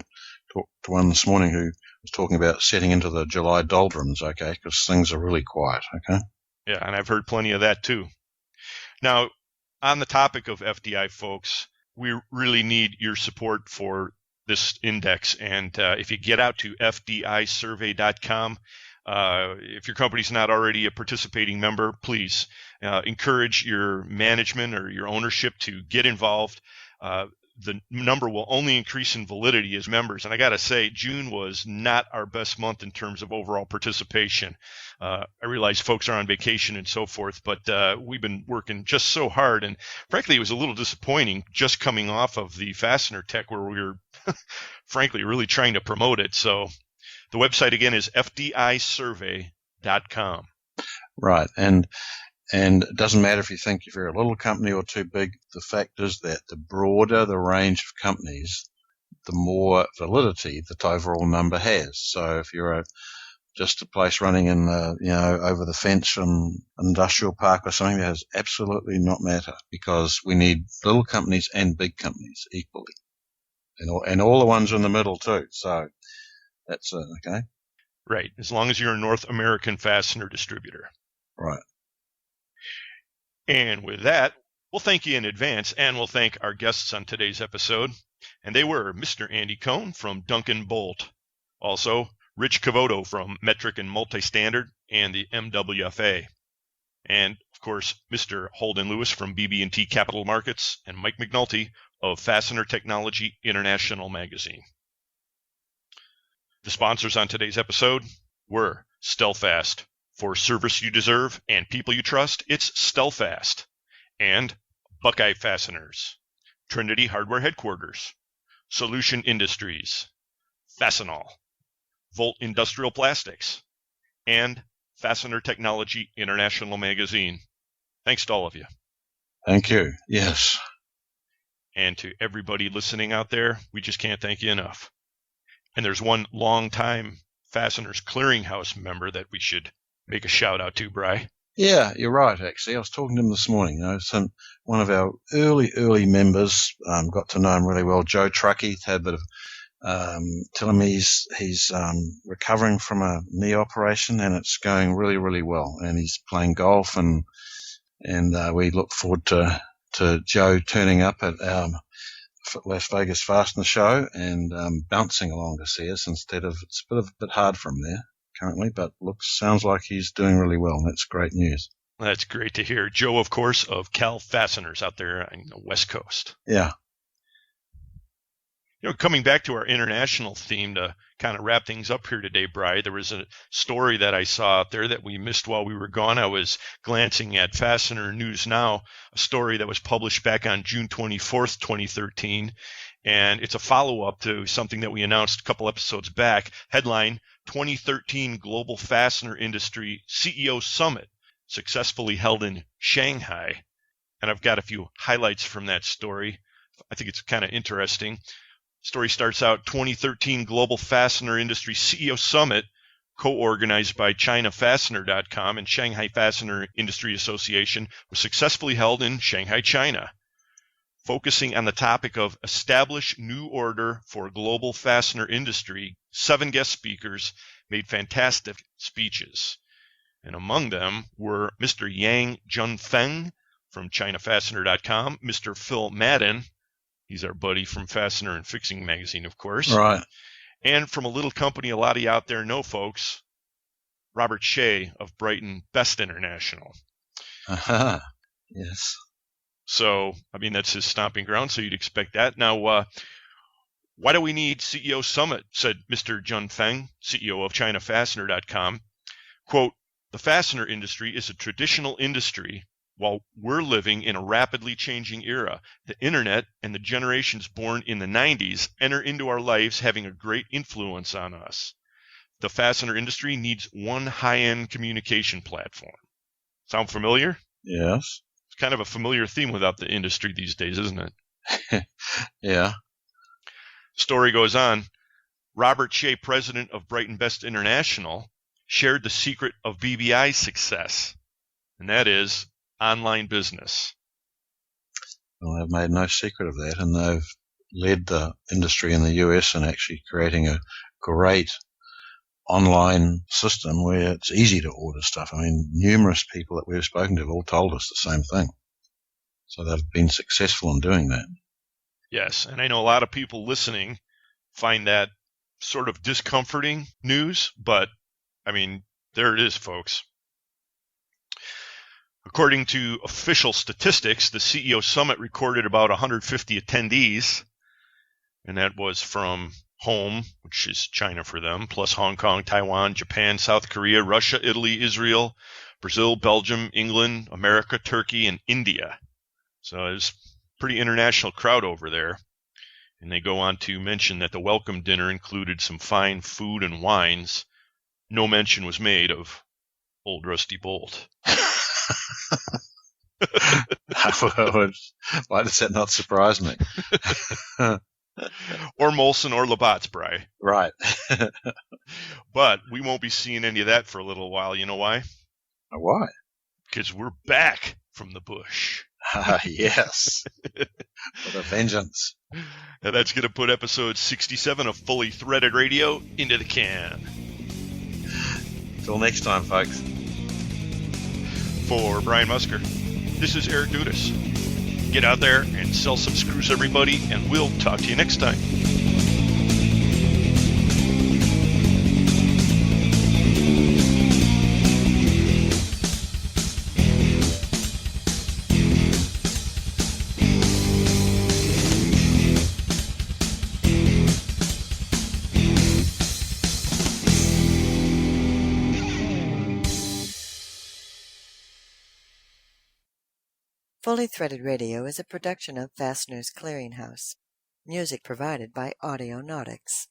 talked to one this morning who was talking about setting into the July doldrums, okay, because things are really quiet, okay? Yeah, and I've heard plenty of that too. Now, on the topic of FDI, folks, we really need your support for this index. And if you get out to fdisurvey.com, if your company's not already a participating member, please encourage your management or your ownership to get involved. the number will only increase in validity as members. And I got to say, June was not our best month in terms of overall participation. I realize folks are on vacation and so forth, but we've been working just so hard. And frankly, it was a little disappointing just coming off of the Fastener Tech where we were, frankly, really trying to promote it. So the website again is fdisurvey.com. Right. And it doesn't matter if you think if you're a little company or too big. The fact is that the broader the range of companies, the more validity that overall number has. So if you're just a place running in, over the fence from an industrial park or something, that does absolutely not matter, because we need little companies and big companies equally, and all the ones in the middle too. So that's okay. Right. As long as you're a North American fastener distributor. Right. And with that, we'll thank you in advance, and we'll thank our guests on today's episode. And they were Mr. Andy Cohn from Duncan Bolt, also Rich Cavoto from Metric and Multi-Standard and the MWFA, and, of course, Mr. Holden Lewis from BB&T Capital Markets, and Mike McNulty of Fastener Technology International Magazine. The sponsors on today's episode were Stelfast. For service you deserve and people you trust, it's Stelfast. And Buckeye Fasteners, Trinity Hardware Headquarters, Solution Industries, Fastenal, Volt Industrial Plastics, and Fastener Technology International Magazine. Thanks to all of you. Thank you. Yes. And to everybody listening out there, we just can't thank you enough. And there's one long-time Fasteners Clearinghouse member that we should make a shout out to, Bri. Yeah, you're right, actually. I was talking to him this morning. One of our early members, got to know him really well, Joe Truckee, had a bit of, telling me he's recovering from a knee operation, and it's going really, really well. And he's playing golf, and we look forward to Joe turning up at our Las Vegas Fastener show and bouncing along to see us instead of, it's a bit hard for him there currently, but sounds like he's doing really well, and that's great news. That's great to hear. Joe, of course, of Cal Fasteners out there on the West Coast. Yeah. Coming back to our international theme to kind of wrap things up here today, Bri, there was a story that I saw out there that we missed while we were gone. I was glancing at Fastener News Now, a story that was published back on June 24th, 2013, and it's a follow-up to something that we announced a couple episodes back. Headline, 2013 Global Fastener Industry CEO Summit successfully held in Shanghai. And I've got a few highlights from that story. I think it's kind of interesting. Story starts out, 2013 Global Fastener Industry CEO Summit, co-organized by ChinaFastener.com and Shanghai Fastener Industry Association, was successfully held in Shanghai, China, focusing on the topic of establish new order for global fastener industry. 7 guest speakers made fantastic speeches. And among them were Mr. Yang Junfeng from ChinaFastener.com, Mr. Phil Madden, he's our buddy from Fastener and Fixing magazine, of course. Right. And from a little company a lot of you out there know, folks, Robert Shea of Brighton Best International. Aha. Yes. So, that's his stomping ground, so you'd expect that. Now, why do we need CEO Summit, said Mr. Jun Feng, CEO of ChinaFastener.com. Quote, the fastener industry is a traditional industry while we're living in a rapidly changing era. The internet and the generations born in the 90s enter into our lives having a great influence on us. The fastener industry needs one high-end communication platform. Sound familiar? Yes. It's kind of a familiar theme without the industry these days, isn't it? Yeah. Story goes on. Robert Shea, president of Brighton Best International, shared the secret of BBI's success, and that is online business. Well, they've made no secret of that, and they've led the industry in the US in actually creating a great online system where it's easy to order stuff. Numerous people that we've spoken to have all told us the same thing. So they've been successful in doing that. Yes, and I know a lot of people listening find that sort of discomforting news, but, there it is, folks. According to official statistics, the CEO Summit recorded about 150 attendees, and that was from home, which is China for them, plus Hong Kong, Taiwan, Japan, South Korea, Russia, Italy, Israel, Brazil, Belgium, England, America, Turkey, and India. So it's a pretty international crowd over there. And they go on to mention that the welcome dinner included some fine food and wines. No mention was made of Old Rusty Bolt. Why does that not surprise me? Or Molson or Labatt's, Bry. Right. But we won't be seeing any of that for a little while. You know why? Why? Because we're back from the bush. Yes. With a vengeance. And that's going to put episode 67 of Fully Threaded Radio into the can. Till next time, folks. For Brian Musker, this is Eric Dudas. Get out there and sell some screws, everybody, and we'll talk to you next time. Fully Threaded Radio is a production of Fastener's Clearinghouse. Music provided by Audionautics.